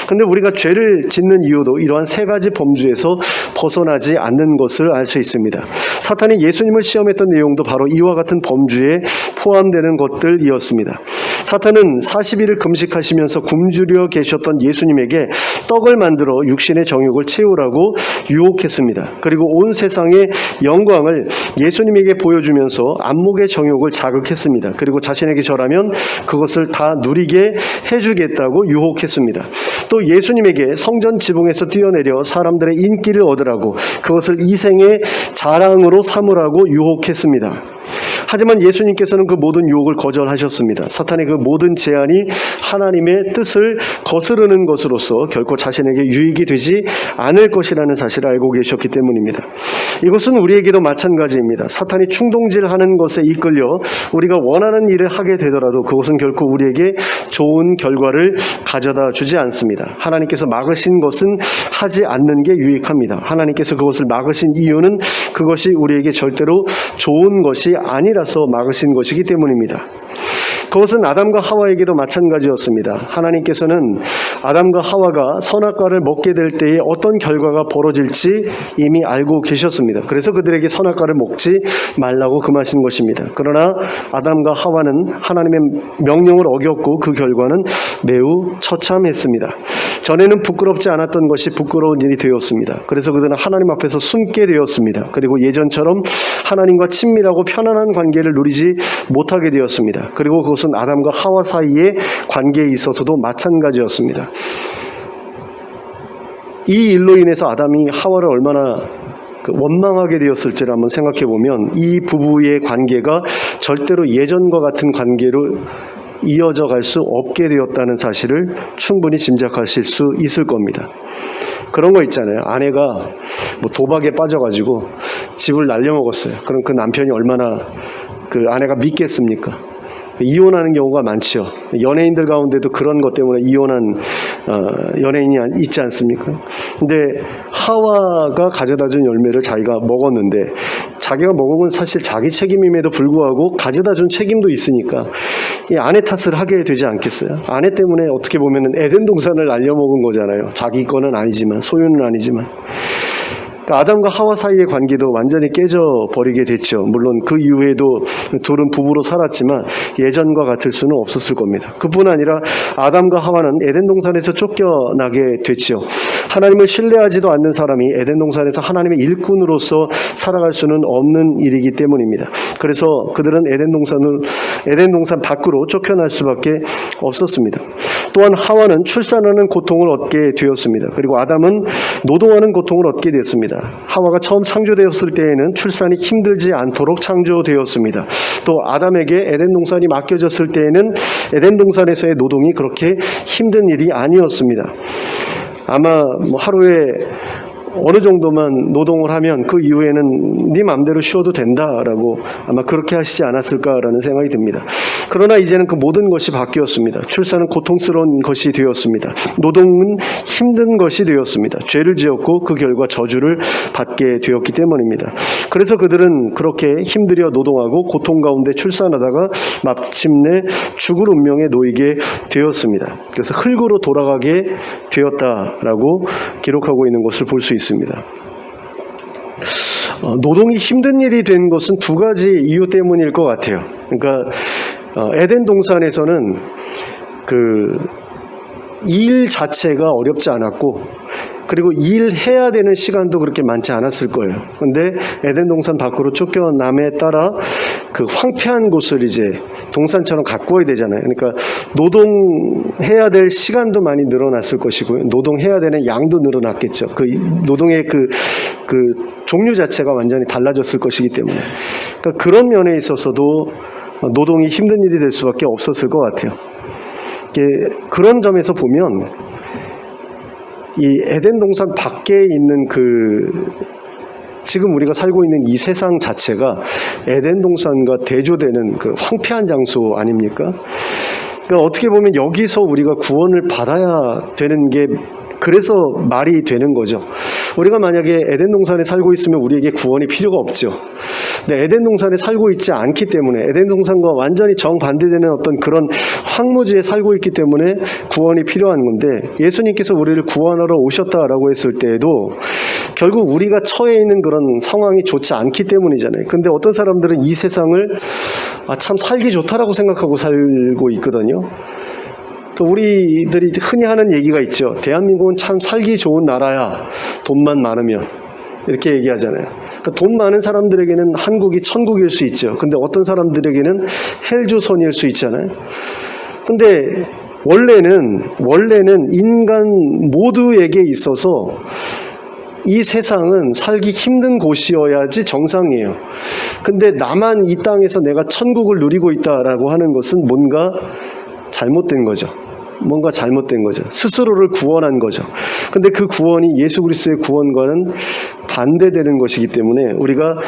Speaker 1: 근데 우리가 죄를 짓는 이유도 이러한 세 가지 범주에서 벗어나지 않는 것을 알 수 있습니다. 사탄이 예수님을 시험했던 내용도 바로 이와 같은 범주에 포함되는 것들이었습니다. 사탄은 40일을 금식하시면서 굶주려 계셨던 예수님에게 떡을 만들어 육신의 정욕을 채우라고 유혹했습니다. 그리고 온 세상의 영광을 예수님에게 보여주면서 안목의 정욕을 자극했습니다. 그리고 자신에게 절하면 그것을 다 누리게 해주겠다고 유혹했습니다. 또 예수님에게 성전 지붕에서 뛰어내려 사람들의 인기를 얻으라고, 그것을 이생의 자랑으로 삼으라고 유혹했습니다. 하지만 예수님께서는 그 모든 유혹을 거절하셨습니다. 사탄의 그 모든 제안이 하나님의 뜻을 거스르는 것으로서 결코 자신에게 유익이 되지 않을 것이라는 사실을 알고 계셨기 때문입니다. 이것은 우리에게도 마찬가지입니다. 사탄이 충동질하는 것에 이끌려 우리가 원하는 일을 하게 되더라도 그것은 결코 우리에게 좋은 결과를 가져다 주지 않습니다. 하나님께서 막으신 것은 하지 않는 게 유익합니다. 하나님께서 그것을 막으신 이유는 그것이 우리에게 절대로 좋은 것이 아니라서 막으신 것이기 때문입니다. 그것은 아담과 하와에게도 마찬가지였습니다. 하나님께서는 아담과 하와가 선악과를 먹게 될 때에 어떤 결과가 벌어질지 이미 알고 계셨습니다. 그래서 그들에게 선악과를 먹지 말라고 금하신 것입니다. 그러나 아담과 하와는 하나님의 명령을 어겼고 그 결과는 매우 처참했습니다. 전에는 부끄럽지 않았던 것이 부끄러운 일이 되었습니다. 그래서 그들은 하나님 앞에서 숨게 되었습니다. 그리고 예전처럼 하나님과 친밀하고 편안한 관계를 누리지 못하게 되었습니다. 그리고 그것은 아담과 하와 사이의 관계에 있어서도 마찬가지였습니다. 이 일로 인해서 아담이 하와를 얼마나 원망하게 되었을지를 한번 생각해 보면 이 부부의 관계가 절대로 예전과 같은 관계로 이어져 갈 수 없게 되었다는 사실을 충분히 짐작하실 수 있을 겁니다. 그런 거 있잖아요. 아내가 뭐 도박에 빠져가지고 집을 날려먹었어요. 그럼 그 남편이 얼마나 그 아내가 믿겠습니까? 이혼하는 경우가 많죠. 연예인들 가운데도 그런 것 때문에 이혼한 연예인이 있지 않습니까? 근데 하와가 가져다준 열매를 자기가 먹었는데 자기가 먹은 건 사실 자기 책임임에도 불구하고 가져다준 책임도 있으니까 이 아내 탓을 하게 되지 않겠어요? 아내 때문에 어떻게 보면 에덴 동산을 날려먹은 거잖아요. 자기 거는 아니지만, 소유는 아니지만. 아담과 하와 사이의 관계도 완전히 깨져버리게 됐죠. 물론 그 이후에도 둘은 부부로 살았지만 예전과 같을 수는 없었을 겁니다. 그뿐 아니라 아담과 하와는 에덴 동산에서 쫓겨나게 됐죠. 하나님을 신뢰하지도 않는 사람이 에덴 동산에서 하나님의 일꾼으로서 살아갈 수는 없는 일이기 때문입니다. 그래서 그들은 에덴 동산 밖으로 쫓겨날 수밖에 없었습니다. 또한 하와는 출산하는 고통을 얻게 되었습니다. 그리고 아담은 노동하는 고통을 얻게 됐습니다. 하와가 처음 창조되었을 때에는 출산이 힘들지 않도록 창조되었습니다. 또 아담에게 에덴 동산이 맡겨졌을 때에는 에덴 동산에서의 노동이 그렇게 힘든 일이 아니었습니다. 아마 하루에 어느 정도만 노동을 하면 그 이후에는 네 마음대로 쉬어도 된다라고 아마 그렇게 하시지 않았을까라는 생각이 듭니다. 그러나 이제는 그 모든 것이 바뀌었습니다. 출산은 고통스러운 것이 되었습니다. 노동은 힘든 것이 되었습니다. 죄를 지었고 그 결과 저주를 받게 되었기 때문입니다. 그래서 그들은 그렇게 힘들여 노동하고 고통 가운데 출산하다가 마침내 죽을 운명에 놓이게 되었습니다. 그래서 흙으로 돌아가게 되었다라고 기록하고 있는 것을 볼 수 있습니다. 노동이 힘든 일이 된 것은 두 가지 이유 때문일 것 같아요. 그러니까 에덴 동산에서는 그 일 자체가 어렵지 않았고 그리고 일해야 되는 시간도 그렇게 많지 않았을 거예요. 그런데 에덴 동산 밖으로 쫓겨남에 따라 그 황폐한 곳을 이제 동산처럼 가꾸어야 되잖아요. 그러니까 노동해야 될 시간도 많이 늘어났을 것이고요. 노동해야 되는 양도 늘어났겠죠. 그 노동의 그 종류 자체가 완전히 달라졌을 것이기 때문에. 그러니까 그런 면에 있어서도 노동이 힘든 일이 될 수밖에 없었을 것 같아요. 그런 점에서 보면 이 에덴 동산 밖에 있는 지금 우리가 살고 있는 이 세상 자체가 에덴 동산과 대조되는 그 황폐한 장소 아닙니까? 그러니까 어떻게 보면 여기서 우리가 구원을 받아야 되는 게 그래서 말이 되는 거죠. 우리가 만약에 에덴 동산에 살고 있으면 우리에게 구원이 필요가 없죠. 근데 에덴 동산에 살고 있지 않기 때문에, 에덴 동산과 완전히 정반대되는 어떤 그런 황무지에 살고 있기 때문에 구원이 필요한 건데, 예수님께서 우리를 구원하러 오셨다라고 했을 때에도 결국 우리가 처해 있는 그런 상황이 좋지 않기 때문이잖아요. 근데 어떤 사람들은 이 세상을 참 살기 좋다라고 생각하고 살고 있거든요. 우리들이 흔히 하는 얘기가 있죠. 대한민국은 참 살기 좋은 나라야, 돈만 많으면. 이렇게 얘기하잖아요. 그러니까 돈 많은 사람들에게는 한국이 천국일 수 있죠. 근데 어떤 사람들에게는 헬조선일 수 있잖아요. 근데 원래는 인간 모두에게 있어서 이 세상은 살기 힘든 곳이어야지 정상이에요. 근데 나만 이 땅에서 내가 천국을 누리고 있다라고 하는 것은 뭔가 잘못된 거죠. 스스로를 구원한 거죠. 근데 그 구원이 예수 그리스도의 구원과는 반대되는 것이기 때문에 우리가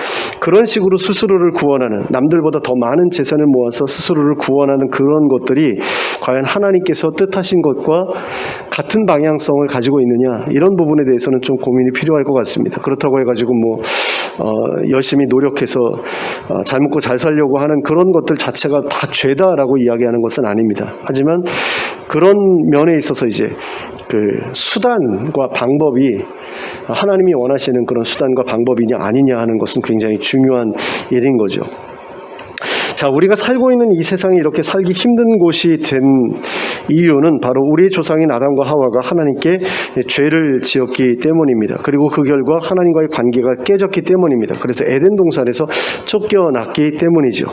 Speaker 1: 그런 식으로 스스로를 구원하는, 남들보다 더 많은 재산을 모아서 스스로를 구원하는 그런 것들이 과연 하나님께서 뜻하신 것과 같은 방향성을 가지고 있느냐, 이런 부분에 대해서는 좀 고민이 필요할 것 같습니다. 그렇다고 해가지고 열심히 노력해서 잘 먹고 잘 살려고 하는 그런 것들 자체가 다 죄다라고 이야기하는 것은 아닙니다. 하지만 그런 면에 있어서 이제 그 수단과 방법이 하나님이 원하시는 그런 수단과 방법이냐 아니냐 하는 것은 굉장히 중요한 일인 거죠. 자, 우리가 살고 있는 이 세상이 이렇게 살기 힘든 곳이 된 이유는 바로 우리의 조상인 아담과 하와가 하나님께 죄를 지었기 때문입니다. 그리고 그 결과 하나님과의 관계가 깨졌기 때문입니다. 그래서 에덴 동산에서 쫓겨났기 때문이죠.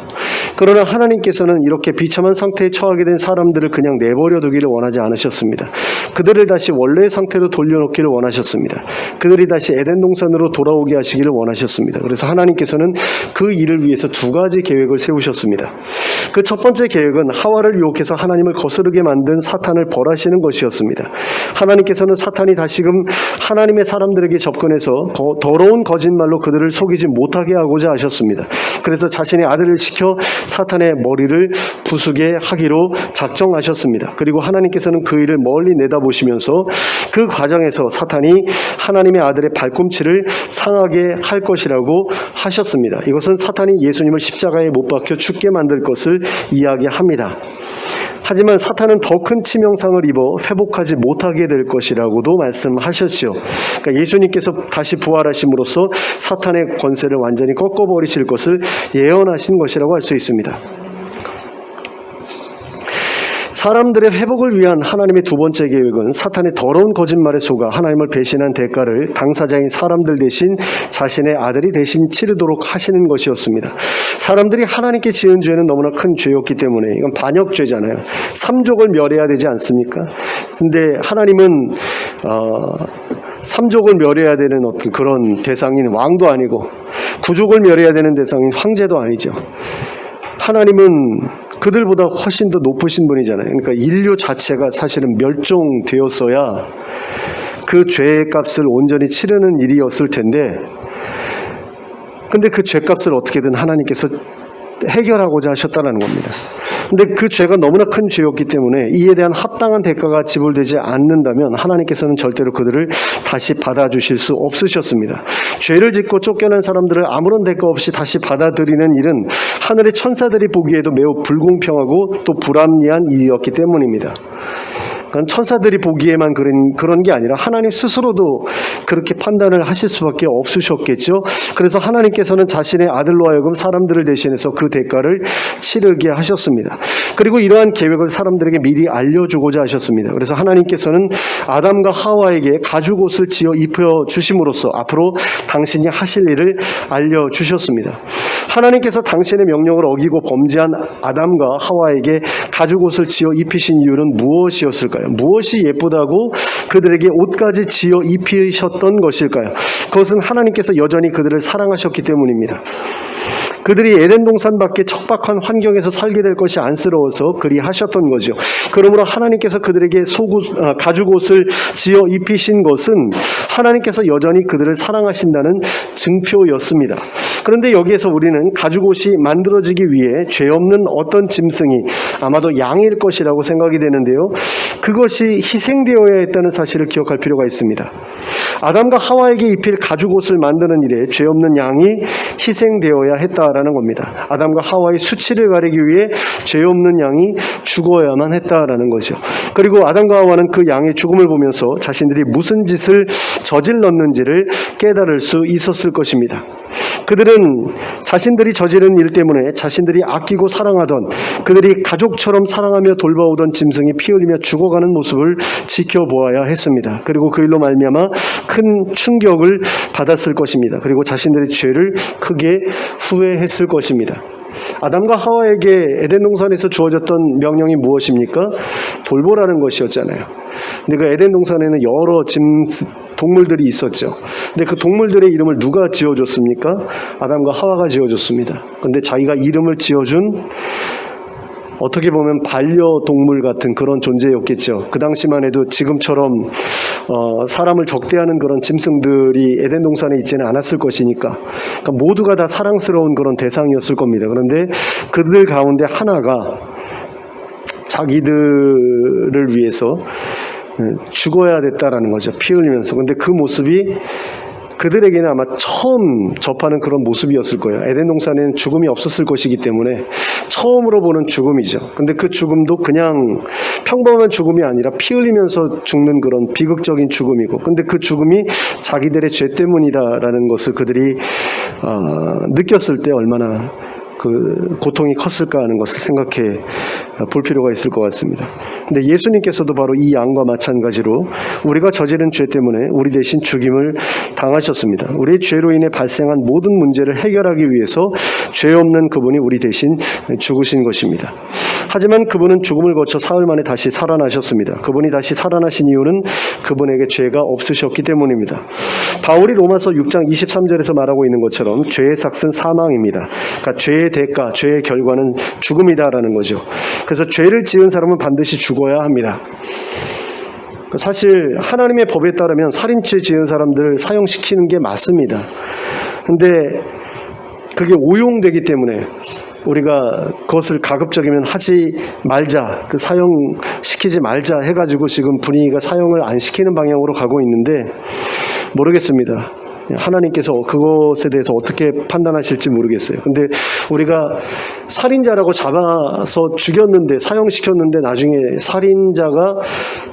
Speaker 1: 그러나 하나님께서는 이렇게 비참한 상태에 처하게 된 사람들을 그냥 내버려 두기를 원하지 않으셨습니다. 그들을 다시 원래의 상태로 돌려놓기를 원하셨습니다. 그들이 다시 에덴 동산으로 돌아오게 하시기를 원하셨습니다. 그래서 하나님께서는 그 일을 위해서 두 가지 계획을 세우셨습니다. 그 첫 번째 계획은 하와를 유혹해서 하나님을 거스르게 만든 사탄을 벌하시는 것이었습니다. 하나님께서는 사탄이 다시금 하나님의 사람들에게 접근해서 더러운 거짓말로 그들을 속이지 못하게 하고자 하셨습니다. 그래서 자신의 아들을 시켜 사탄의 머리를 부수게 하기로 작정하셨습니다. 그리고 하나님께서는 그 일을 멀리 내다보시면서 그 과정에서 사탄이 하나님의 아들의 발꿈치를 상하게 할 것이라고 하셨습니다. 이것은 사탄이 예수님을 십자가에 못 박혀 죽게 만들 것을 이야기합니다. 하지만 사탄은 더 큰 치명상을 입어 회복하지 못하게 될 것이라고도 말씀하셨죠. 그러니까 예수님께서 다시 부활하심으로써 사탄의 권세를 완전히 꺾어버리실 것을 예언하신 것이라고 할 수 있습니다. 사람들의 회복을 위한 하나님의 두 번째 계획은 사탄의 더러운 거짓말에 속아 하나님을 배신한 대가를 당사자인 사람들 대신 자신의 아들이 대신 치르도록 하시는 것이었습니다. 사람들이 하나님께 지은 죄는 너무나 큰 죄였기 때문에 이건 반역죄잖아요. 삼족을 멸해야 되지 않습니까? 근데 하나님은 삼족을 멸해야 되는 어떤 그런 대상인 왕도 아니고 구족을 멸해야 되는 대상인 황제도 아니죠. 하나님은 그들보다 훨씬 더 높으신 분이잖아요. 그러니까 인류 자체가 사실은 멸종되었어야 그 죄의 값을 온전히 치르는 일이었을 텐데, 근데 그 죄값을 어떻게든 하나님께서 해결하고자 하셨다는 겁니다. 근데 그 죄가 너무나 큰 죄였기 때문에 이에 대한 합당한 대가가 지불되지 않는다면 하나님께서는 절대로 그들을 다시 받아주실 수 없으셨습니다. 죄를 짓고 쫓겨난 사람들을 아무런 대가 없이 다시 받아들이는 일은 하늘의 천사들이 보기에도 매우 불공평하고 또 불합리한 일이었기 때문입니다. 천사들이 보기에만 그런 게 아니라 하나님 스스로도 그렇게 판단을 하실 수밖에 없으셨겠죠. 그래서 하나님께서는 자신의 아들로 하여금 사람들을 대신해서 그 대가를 치르게 하셨습니다. 그리고 이러한 계획을 사람들에게 미리 알려주고자 하셨습니다. 그래서 하나님께서는 아담과 하와에게 가죽옷을 지어 입혀주심으로써 앞으로 당신이 하실 일을 알려주셨습니다. 하나님께서 당신의 명령을 어기고 범죄한 아담과 하와에게 가죽옷을 지어 입히신 이유는 무엇이었을까요? 무엇이 예쁘다고 그들에게 옷까지 지어 입히셨던 것일까요? 그것은 하나님께서 여전히 그들을 사랑하셨기 때문입니다. 그들이 에덴 동산 밖에 척박한 환경에서 살게 될 것이 안쓰러워서 그리 하셨던 거죠. 그러므로 하나님께서 그들에게 가죽 옷을 지어 입히신 것은 하나님께서 여전히 그들을 사랑하신다는 증표였습니다. 그런데 여기에서 우리는 가죽 옷이 만들어지기 위해 죄 없는 어떤 짐승이 아마도 양일 것이라고 생각이 되는데요. 그것이 희생되어야 했다는 사실을 기억할 필요가 있습니다. 아담과 하와에게 입힐 가죽 옷을 만드는 일에 죄 없는 양이 희생되어야 했다라는 겁니다. 아담과 하와의 수치를 가리기 위해 죄 없는 양이 죽어야만 했다라는 거죠. 그리고 아담과 하와는 그 양의 죽음을 보면서 자신들이 무슨 짓을 저질렀는지를 깨달을 수 있었을 것입니다. 그들은 자신들이 저지른 일 때문에 자신들이 아끼고 사랑하던, 그들이 가족처럼 사랑하며 돌봐오던 짐승이 피 흘리며 죽어가는 모습을 지켜보아야 했습니다. 그리고 그 일로 말미암아 큰 충격을 받았을 것입니다. 그리고 자신들의 죄를 크게 후회했을 것입니다. 아담과 하와에게 에덴 동산에서 주어졌던 명령이 무엇입니까? 돌보라는 것이었잖아요. 근데 그 에덴 동산에는 여러 동물들이 있었죠. 근데 그 동물들의 이름을 누가 지어줬습니까? 아담과 하와가 지어줬습니다. 근데 자기가 이름을 지어준, 어떻게 보면 반려동물 같은 그런 존재였겠죠. 그 당시만 해도 지금처럼 사람을 적대하는 그런 짐승들이 에덴 동산에 있지는 않았을 것이니까, 그러니까 모두가 다 사랑스러운 그런 대상이었을 겁니다. 그런데 그들 가운데 하나가 자기들을 위해서 죽어야 됐다라는 거죠. 피 흘리면서. 근데 그 모습이 그들에게는 아마 처음 접하는 그런 모습이었을 거예요. 에덴 동산에는 죽음이 없었을 것이기 때문에 처음으로 보는 죽음이죠. 근데 그 죽음도 그냥 평범한 죽음이 아니라 피 흘리면서 죽는 그런 비극적인 죽음이고, 근데 그 죽음이 자기들의 죄 때문이다라는 것을 그들이 느꼈을 때 얼마나 그 고통이 컸을까 하는 것을 생각해 볼 필요가 있을 것 같습니다. 근데 예수님께서도 바로 이 양과 마찬가지로 우리가 저지른 죄 때문에 우리 대신 죽임을 당하셨습니다. 우리의 죄로 인해 발생한 모든 문제를 해결하기 위해서 죄 없는 그분이 우리 대신 죽으신 것입니다. 하지만 그분은 죽음을 거쳐 사흘 만에 다시 살아나셨습니다. 그분이 다시 살아나신 이유는 그분에게 죄가 없으셨기 때문입니다. 바울이 로마서 6장 23절에서 말하고 있는 것처럼 죄의 삭은 사망입니다. 그러니까 죄의 대가, 죄의 결과는 죽음이다라는 거죠. 그래서 죄를 지은 사람은 반드시 죽어야 합니다. 사실 하나님의 법에 따르면 살인죄 지은 사람들을 사형시키는 게 맞습니다. 근데 그게 오용되기 때문에 우리가 그것을 가급적이면 하지 말자, 그 사형시키지 말자 해가지고 지금 분위기가 사형을 안 시키는 방향으로 가고 있는데, 모르겠습니다. 하나님께서 그것에 대해서 어떻게 판단하실지 모르겠어요. 근데 우리가 살인자라고 잡아서 죽였는데, 사형시켰는데 나중에 살인자가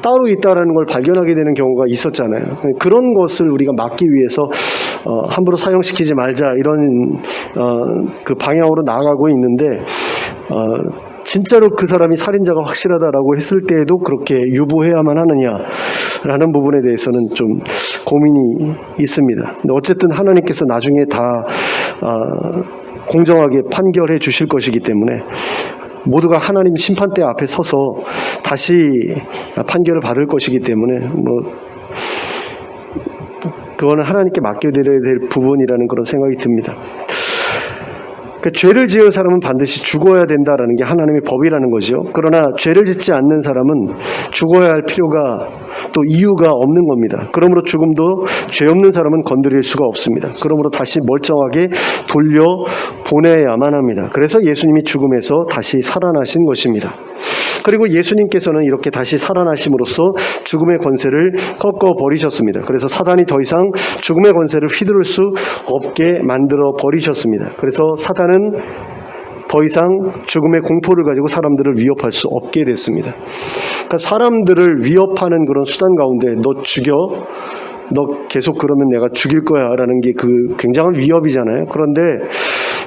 Speaker 1: 따로 있다라는 걸 발견하게 되는 경우가 있었잖아요. 그런 것을 우리가 막기 위해서 함부로 사형시키지 말자, 이런 그 방향으로 나아가고 있는데, 진짜로 그 사람이 살인자가 확실하다라고 했을 때에도 그렇게 유보해야만 하느냐라는 부분에 대해서는 좀 고민이 있습니다. 근데 어쨌든 하나님께서 나중에 다 공정하게 판결해 주실 것이기 때문에 모두가 하나님 심판대 앞에 서서 다시 판결을 받을 것이기 때문에 그거는 하나님께 맡겨드려야 될 부분이라는 그런 생각이 듭니다. 그 죄를 지은 사람은 반드시 죽어야 된다라는 게 하나님의 법이라는 거죠. 그러나 죄를 짓지 않는 사람은 죽어야 할 필요가 또 이유가 없는 겁니다. 그러므로 죽음도 죄 없는 사람은 건드릴 수가 없습니다. 그러므로 다시 멀쩡하게 돌려보내야만 합니다. 그래서 예수님이 죽음에서 다시 살아나신 것입니다. 그리고 예수님께서는 이렇게 다시 살아나심으로써 죽음의 권세를 꺾어버리셨습니다. 그래서 사단이 더 이상 죽음의 권세를 휘두를 수 없게 만들어 버리셨습니다. 그래서 사단은 더 이상 죽음의 공포를 가지고 사람들을 위협할 수 없게 됐습니다. 그러니까 사람들을 위협하는 그런 수단 가운데 너 죽여, 너 계속 그러면 내가 죽일 거야 라는 게 그 굉장한 위협이잖아요. 그런데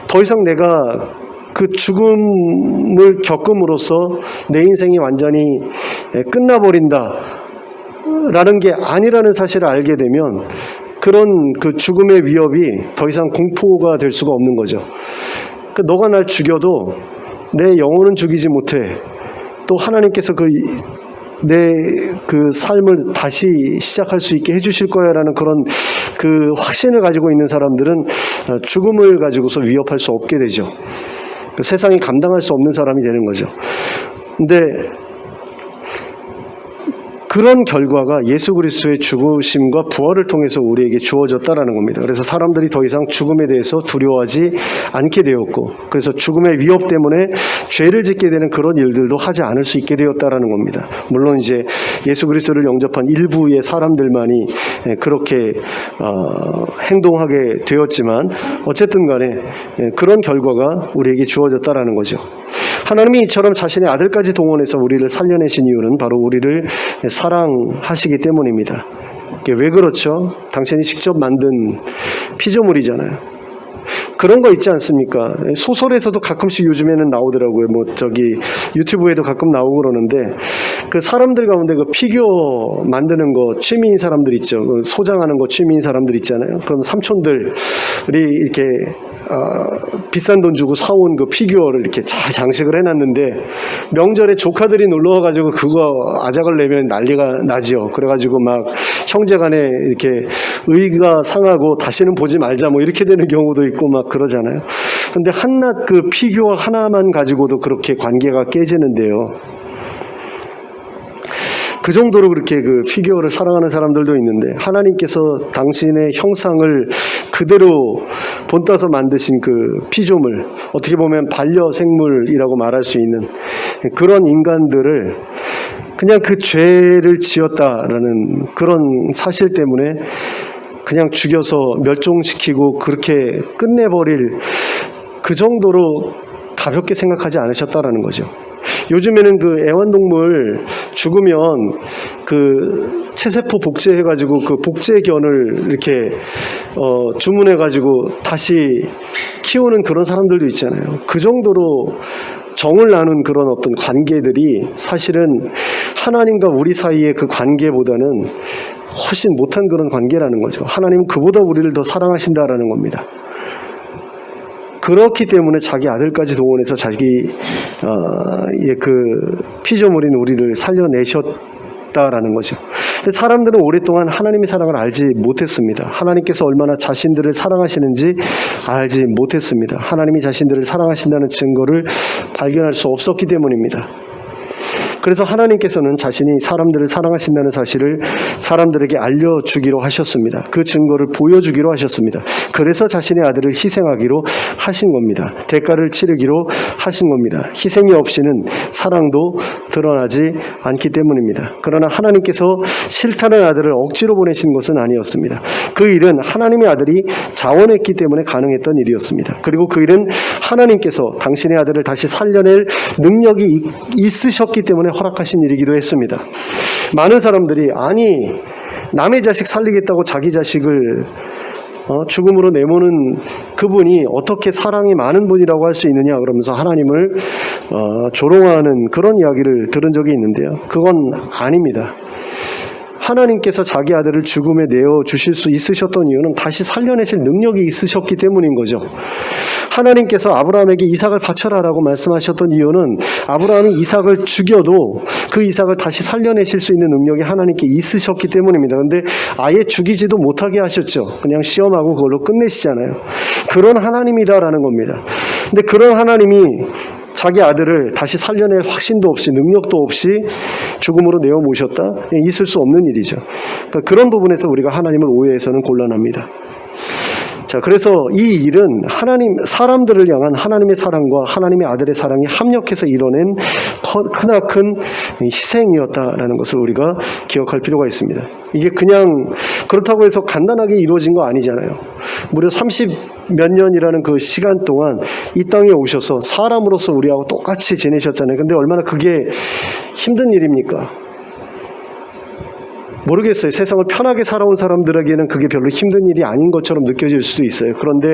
Speaker 1: 더 이상 내가 그 죽음을 겪음으로써 내 인생이 완전히 끝나버린다 라는 게 아니라는 사실을 알게 되면 그런 그 죽음의 위협이 더 이상 공포가 될 수가 없는 거죠. 그러니까 너가 날 죽여도 내 영혼은 죽이지 못해. 또 하나님께서 내 그 삶을 다시 시작할 수 있게 해주실 거야라는 그런 그 확신을 가지고 있는 사람들은 죽음을 가지고서 위협할 수 없게 되죠. 그 세상이 감당할 수 없는 사람이 되는 거죠. 근데 그런 결과가 예수 그리스도의 죽으심과 부활을 통해서 우리에게 주어졌다라는 겁니다. 그래서 사람들이 더 이상 죽음에 대해서 두려워하지 않게 되었고, 그래서 죽음의 위협 때문에 죄를 짓게 되는 그런 일들도 하지 않을 수 있게 되었다라는 겁니다. 물론 이제 예수 그리스도를 영접한 일부의 사람들만이 그렇게 행동하게 되었지만 어쨌든 간에 그런 결과가 우리에게 주어졌다라는 거죠. 하나님이 이처럼 자신의 아들까지 동원해서 우리를 살려내신 이유는 바로 우리를 사랑하시기 때문입니다. 이게 왜 그렇죠? 당신이 직접 만든 피조물이잖아요. 그런 거 있지 않습니까? 소설에서도 가끔씩 요즘에는 나오더라고요. 유튜브에도 가끔 나오고 그러는데, 그 사람들 가운데 그 피규어 만드는 거 취미인 사람들 있죠. 그 소장하는 거 취미인 사람들 있잖아요. 그런 삼촌들이 이렇게 비싼 돈 주고 사온 그 피규어를 이렇게 잘 장식을 해놨는데, 명절에 조카들이 놀러 와가지고 그거 아작을 내면 난리가 나지요. 그래가지고 막 형제간에 이렇게 의가 상하고 다시는 보지 말자 뭐 이렇게 되는 경우도 있고 막 그러잖아요. 근데 한낱 그 피규어 하나만 가지고도 그렇게 관계가 깨지는데요. 그 정도로 그렇게 그 피규어를 사랑하는 사람들도 있는데, 하나님께서 당신의 형상을 그대로 본따서 만드신 그 피조물, 어떻게 보면 반려생물이라고 말할 수 있는 그런 인간들을 그냥 그 죄를 지었다라는 그런 사실 때문에 그냥 죽여서 멸종시키고 그렇게 끝내버릴 그 정도로 가볍게 생각하지 않으셨다라는 거죠. 요즘에는 그 애완동물 죽으면 그 체세포 복제해가지고 그 복제견을 이렇게 주문해가지고 다시 키우는 그런 사람들도 있잖아요. 그 정도로 정을 나눈 그런 어떤 관계들이 사실은 하나님과 우리 사이의 그 관계보다는 훨씬 못한 그런 관계라는 거죠. 하나님은 그보다 우리를 더 사랑하신다라는 겁니다. 그렇기 때문에 자기 아들까지 동원해서 자기의 그 피조물인 우리를 살려내셨다라는 거죠. 근데 사람들은 오랫동안 하나님의 사랑을 알지 못했습니다. 하나님께서 얼마나 자신들을 사랑하시는지 알지 못했습니다. 하나님이 자신들을 사랑하신다는 증거를 발견할 수 없었기 때문입니다. 그래서 하나님께서는 자신이 사람들을 사랑하신다는 사실을 사람들에게 알려주기로 하셨습니다. 그 증거를 보여주기로 하셨습니다. 그래서 자신의 아들을 희생하기로 하신 겁니다. 대가를 치르기로 하신 겁니다. 희생이 없이는 사랑도 드러나지 않기 때문입니다. 그러나 하나님께서 싫다는 아들을 억지로 보내신 것은 아니었습니다. 그 일은 하나님의 아들이 자원했기 때문에 가능했던 일이었습니다. 그리고 그 일은 하나님께서 당신의 아들을 다시 살려낼 능력이 있으셨기 때문에 허락하신 일이기도 했습니다. 많은 사람들이 아니 남의 자식 살리겠다고 자기 자식을 죽음으로 내모는 그분이 어떻게 사랑이 많은 분이라고 할 수 있느냐 그러면서 하나님을 조롱하는 그런 이야기를 들은 적이 있는데요. 그건 아닙니다. 하나님께서 자기 아들을 죽음에 내어주실 수 있으셨던 이유는 다시 살려내실 능력이 있으셨기 때문인 거죠. 하나님께서 아브라함에게 이삭을 바쳐라라고 말씀하셨던 이유는 아브라함이 이삭을 죽여도 그 이삭을 다시 살려내실 수 있는 능력이 하나님께 있으셨기 때문입니다. 그런데 아예 죽이지도 못하게 하셨죠. 그냥 시험하고 그걸로 끝내시잖아요. 그런 하나님이다라는 겁니다. 근데 그런 하나님이 자기 아들을 다시 살려낼 확신도 없이 능력도 없이 죽음으로 내어 모셨다? 있을 수 없는 일이죠. 그러니까 그런 부분에서 우리가 하나님을 오해해서는 곤란합니다. 자, 그래서 이 일은 사람들을 향한 하나님의 사랑과 하나님의 아들의 사랑이 합력해서 이뤄낸 크나큰 희생이었다라는 것을 우리가 기억할 필요가 있습니다. 이게 그냥 그렇다고 해서 간단하게 이루어진 거 아니잖아요. 무려 30몇 년이라는 그 시간 동안 이 땅에 오셔서 사람으로서 우리하고 똑같이 지내셨잖아요. 근데 얼마나 그게 힘든 일입니까? 모르겠어요. 세상을 편하게 살아온 사람들에게는 그게 별로 힘든 일이 아닌 것처럼 느껴질 수도 있어요. 그런데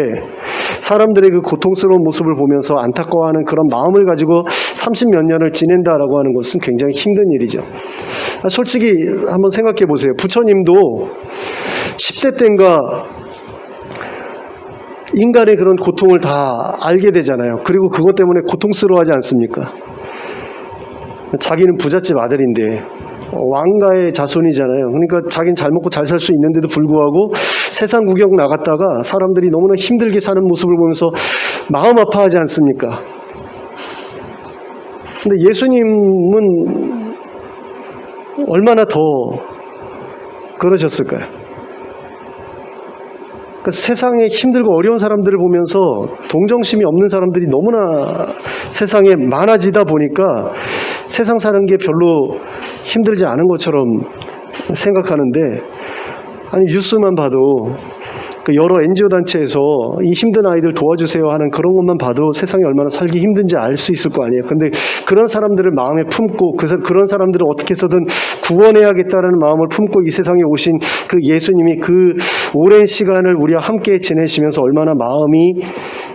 Speaker 1: 사람들의 그 고통스러운 모습을 보면서 안타까워하는 그런 마음을 가지고 30몇 년을 지낸다라고 하는 것은 굉장히 힘든 일이죠. 솔직히 한번 생각해 보세요. 부처님도 10대 때인가 인간의 그런 고통을 다 알게 되잖아요. 그리고 그것 때문에 고통스러워하지 않습니까? 자기는 부잣집 아들인데 왕가의 자손이잖아요. 그러니까 자기는 잘 먹고 잘 살 수 있는데도 불구하고 세상 구경 나갔다가 사람들이 너무나 힘들게 사는 모습을 보면서 마음 아파하지 않습니까? 근데 예수님은 얼마나 더 그러셨을까요? 그러니까 세상에 힘들고 어려운 사람들을 보면서 동정심이 없는 사람들이 너무나 세상에 많아지다 보니까 세상 사는 게 별로 힘들지 않은 것처럼 생각하는데, 아니 뉴스만 봐도 그 여러 NGO 단체에서 이 힘든 아이들 도와주세요 하는 그런 것만 봐도 세상이 얼마나 살기 힘든지 알 수 있을 거 아니에요. 근데 그런 사람들을 마음에 품고 그런 사람들을 어떻게 해서든 구원해야겠다는 마음을 품고 이 세상에 오신 그 예수님이 그 오랜 시간을 우리와 함께 지내시면서 얼마나 마음이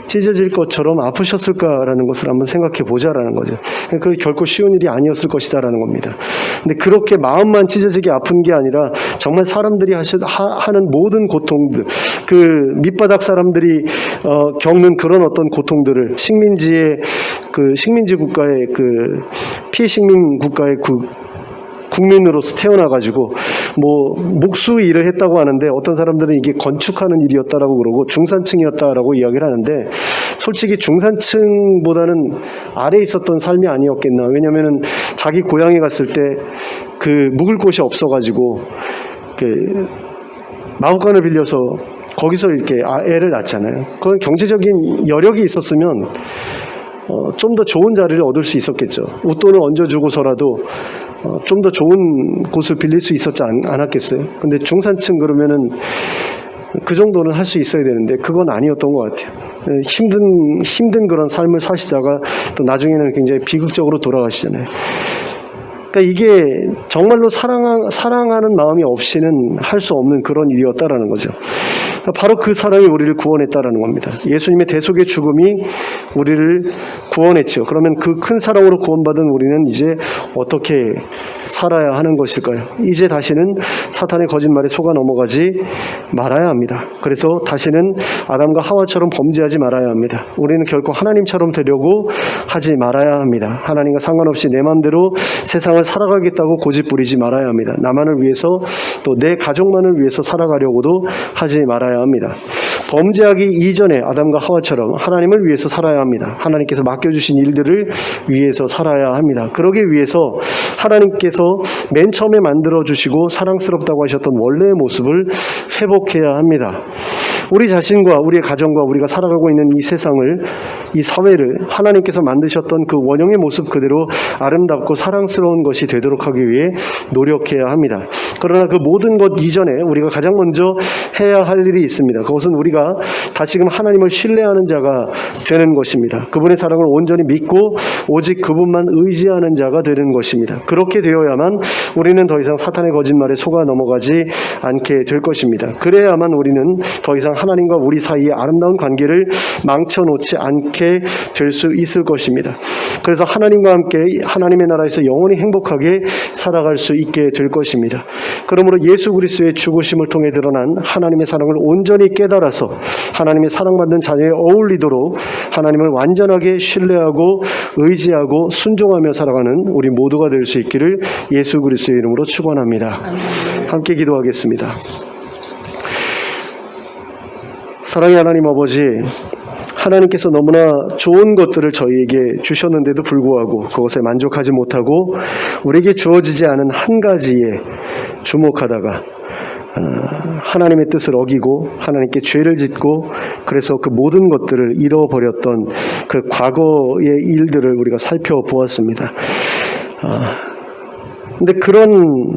Speaker 1: 찢어질 것처럼 아프셨을까라는 것을 한번 생각해 보자라는 거죠. 그 결코 쉬운 일이 아니었을 것이다라는 겁니다. 근데 그렇게 마음만 찢어지게 아픈 게 아니라 정말 사람들이 하는 모든 고통들, 그 밑바닥 사람들이 겪는 그런 어떤 고통들을 식민지 국가의 그 피식민 국가의 국민으로서 태어나가지고 뭐 목수 일을 했다고 하는데, 어떤 사람들은 이게 건축하는 일이었다라고 그러고 중산층이었다라고 이야기를 하는데, 솔직히 중산층보다는 아래에 있었던 삶이 아니었겠나. 왜냐면은 자기 고향에 갔을 때 그 묵을 곳이 없어가지고 그 마구간을 빌려서 거기서 이렇게 애를 낳잖아요. 그건 경제적인 여력이 있었으면 좀 더 좋은 자리를 얻을 수 있었겠죠. 웃돈을 얹어주고서라도 좀 더 좋은 곳을 빌릴 수 있었지 않았겠어요? 근데 중산층 그러면은 그 정도는 할 수 있어야 되는데 그건 아니었던 것 같아요. 힘든 그런 삶을 사시다가 또 나중에는 굉장히 비극적으로 돌아가시잖아요. 그러니까 이게 정말로 사랑하는 마음이 없이는 할 수 없는 그런 일이었다라는 거죠. 바로 그 사랑이 우리를 구원했다라는 겁니다. 예수님의 대속의 죽음이 우리를 구원했죠. 그러면 그 큰 사랑으로 구원받은 우리는 이제 어떻게 살아야 하는 것일까요? 이제 다시는 사탄의 거짓말에 속아 넘어가지 말아야 합니다. 그래서 다시는 아담과 하와처럼 범죄하지 말아야 합니다. 우리는 결코 하나님처럼 되려고 하지 말아야 합니다. 하나님과 상관없이 내 마음대로 세상을 살아가겠다고 고집 부리지 말아야 합니다. 나만을 위해서 또 내 가족만을 위해서 살아가려고도 하지 말아야 합니다. 범죄하기 이전에 아담과 하와처럼 하나님을 위해서 살아야 합니다. 하나님께서 맡겨주신 일들을 위해서 살아야 합니다. 그러기 위해서 하나님께서 맨 처음에 만들어주시고 사랑스럽다고 하셨던 원래의 모습을 회복해야 합니다. 우리 자신과 우리의 가정과 우리가 살아가고 있는 이 세상을, 이 사회를 하나님께서 만드셨던 그 원형의 모습 그대로 아름답고 사랑스러운 것이 되도록 하기 위해 노력해야 합니다. 그러나 그 모든 것 이전에 우리가 가장 먼저 해야 할 일이 있습니다. 그것은 우리가 다시금 하나님을 신뢰하는 자가 되는 것입니다. 그분의 사랑을 온전히 믿고 오직 그분만 의지하는 자가 되는 것입니다. 그렇게 되어야만 우리는 더 이상 사탄의 거짓말에 속아 넘어가지 않게 될 것입니다. 그래야만 우리는 더 이상 하나님과 우리 사이의 아름다운 관계를 망쳐놓지 않게 될 수 있을 것입니다. 그래서 하나님과 함께 하나님의 나라에서 영원히 행복하게 살아갈 수 있게 될 것입니다. 그러므로 예수 그리스도의 죽으심을 통해 드러난 하나님의 사랑을 온전히 깨달아서 하나님의 사랑받는 자녀에 어울리도록 하나님을 완전하게 신뢰하고 의지하고 순종하며 살아가는 우리 모두가 될 수 있기를 예수 그리스도의 이름으로 축원합니다. 함께 기도하겠습니다. 사랑의 하나님 아버지, 하나님께서 너무나 좋은 것들을 저희에게 주셨는데도 불구하고 그것에 만족하지 못하고 우리에게 주어지지 않은 한 가지에 주목하다가 하나님의 뜻을 어기고 하나님께 죄를 짓고 그래서 그 모든 것들을 잃어버렸던 그 과거의 일들을 우리가 살펴보았습니다. 근데 그런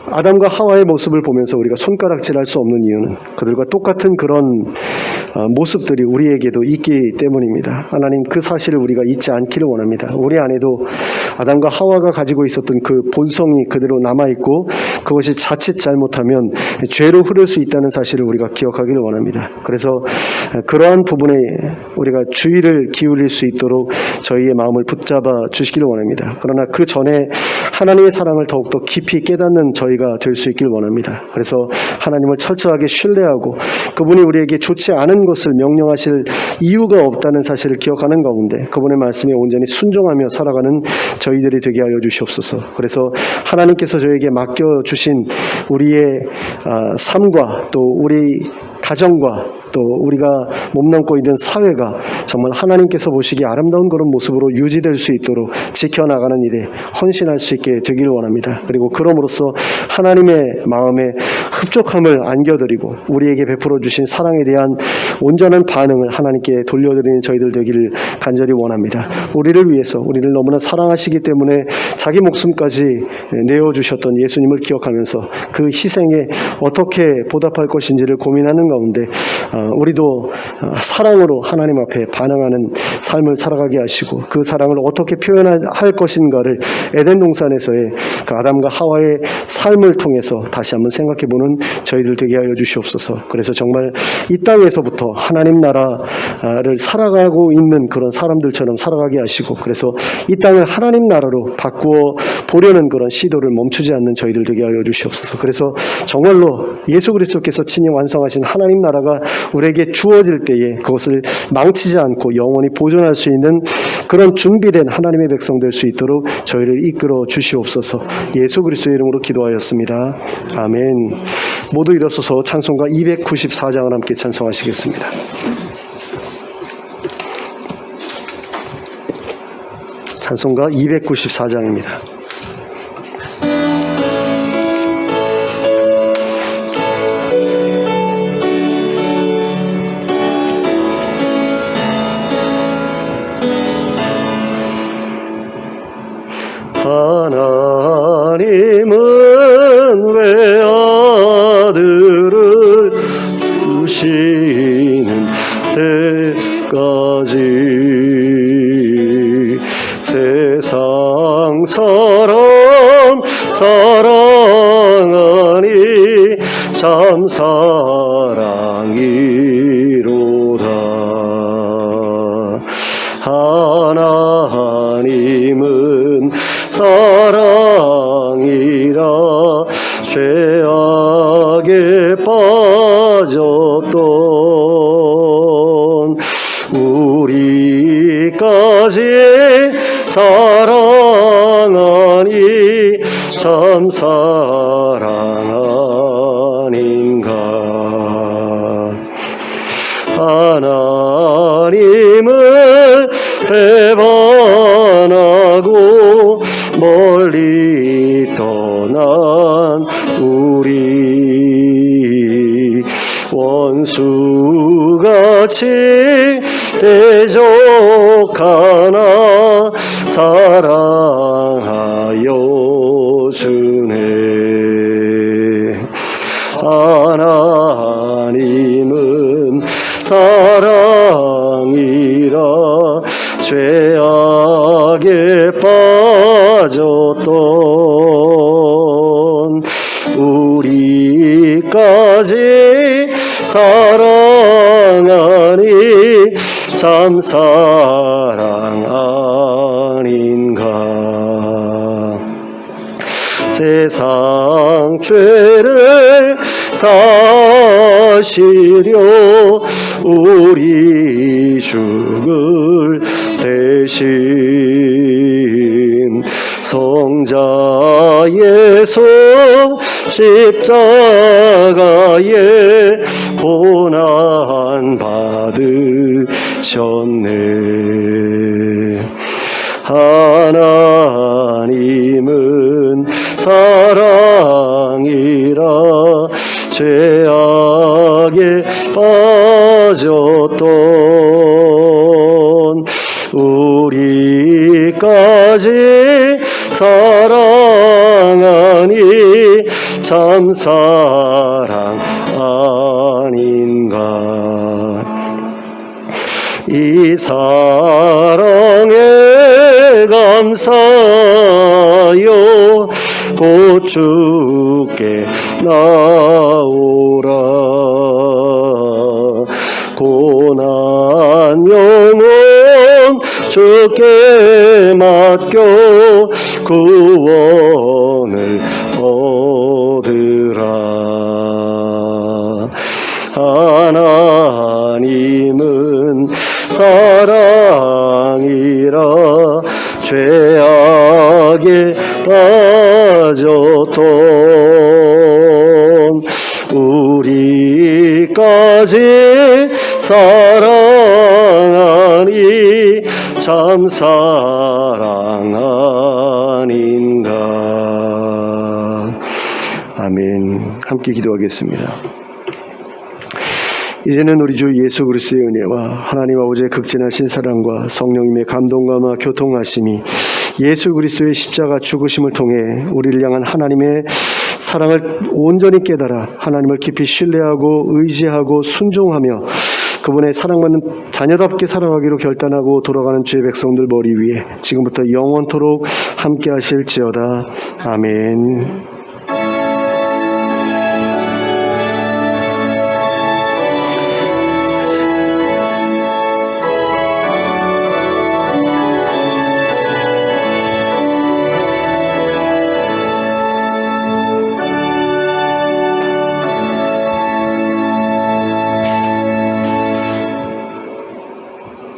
Speaker 1: 아담과 하와의 모습을 보면서 우리가 손가락질할 수 없는 이유는 그들과 똑같은 그런 모습들이 우리에게도 있기 때문입니다. 하나님, 그 사실을 우리가 잊지 않기를 원합니다. 우리 안에도 아담과 하와가 가지고 있었던 그 본성이 그대로 남아있고 그것이 자칫 잘못하면 죄로 흐를 수 있다는 사실을 우리가 기억하기를 원합니다. 그래서 그러한 부분에 우리가 주의를 기울일 수 있도록 저희의 마음을 붙잡아 주시기를 원합니다. 그러나 그 전에 하나님의 사랑을 더욱더 깊이 깨닫는 저희가 될 수 있길 원합니다. 그래서 하나님을 철저하게 신뢰하고 그분이 우리에게 좋지 않은 것을 명령하실 이유가 없다는 사실을 기억하는 가운데 그분의 말씀에 온전히 순종하며 살아가는 저희들이 되게 하여 주시옵소서. 그래서 하나님께서 저에게 맡겨주신 우리의 삶과 또 우리 가정과 또 우리가 몸담고 있는 사회가 정말 하나님께서 보시기에 아름다운 그런 모습으로 유지될 수 있도록 지켜나가는 일에 헌신할 수 있게 되기를 원합니다. 그리고 그럼으로써 하나님의 마음에 흡족함을 안겨드리고 우리에게 베풀어 주신 사랑에 대한 온전한 반응을 하나님께 돌려드리는 저희들 되기를 간절히 원합니다. 우리를 위해서 우리를 너무나 사랑하시기 때문에 자기 목숨까지 내어주셨던 예수님을 기억하면서 그 희생에 어떻게 보답할 것인지를 고민하는 가운데 우리도 사랑으로 하나님 앞에 반응하는 삶을 살아가게 하시고 그 사랑을 어떻게 표현할 것인가를 에덴 동산에서의 그 아담과 하와의 삶을 통해서 다시 한번 생각해보는 저희들 되게 하여 주시옵소서. 그래서 정말 이 땅에서부터 하나님 나라를 살아가고 있는 그런 사람들처럼 살아가게 하시고 그래서 이 땅을 하나님 나라로 바꾸어 보려는 그런 시도를 멈추지 않는 저희들 되게 하여 주시옵소서. 그래서 정말로 예수 그리스도께서 친히 완성하신 하나님 나라가 우리에게 주어질 때에 그것을 망치지 않고 영원히 보존할 수 있는 그런 준비된 하나님의 백성 될 수 있도록 저희를 이끌어 주시옵소서. 예수 그리스도의 이름으로 기도하였습니다. 아멘. 모두 일어서서 찬송가 294장을 함께 찬송하시겠습니다. 찬송가 294장입니다. 하나님은 왜 아들을 주시는 때까지 세상 사람 사랑하니 참 사랑이로다. 하나님은 사랑이라 죄악에 빠졌던 우리까지 사랑하니 참 사랑 아닌가. 하나님을 배반하고 멀리 떠난 우리 원수같이 대적하나 사랑하여 주네. 하나님은 사랑이라 죄악에 빠졌던 우리까지 사랑하니 참 사랑 아닌가. 세상 죄를 사시려 우리 죽을 대신 성자의 손 십자가에 고난 받으셨네. 하나님은 사랑이라 죄악에 빠졌던 우리까지 사랑하니 참 사랑 아닌가. 이 사랑에 감사하여 곧 주께 나오라. 고난 영혼 주께 맡겨 구원을 얻으라. 하나님 죄악에 빠졌던 우리까지 사랑하니 참 사랑 아닌가. 아멘. 함께 기도하겠습니다. 이제는 우리 주 예수 그리스도의 은혜와 하나님 아버지의 극진하신 사랑과 성령님의 감동감화 교통하심이 예수 그리스도의 십자가 죽으심을 통해 우리를 향한 하나님의 사랑을 온전히 깨달아 하나님을 깊이 신뢰하고 의지하고 순종하며 그분의 사랑받는 자녀답게 살아가기로 결단하고 돌아가는 주의 백성들 머리 위에 지금부터 영원토록 함께 하실지어다. 아멘.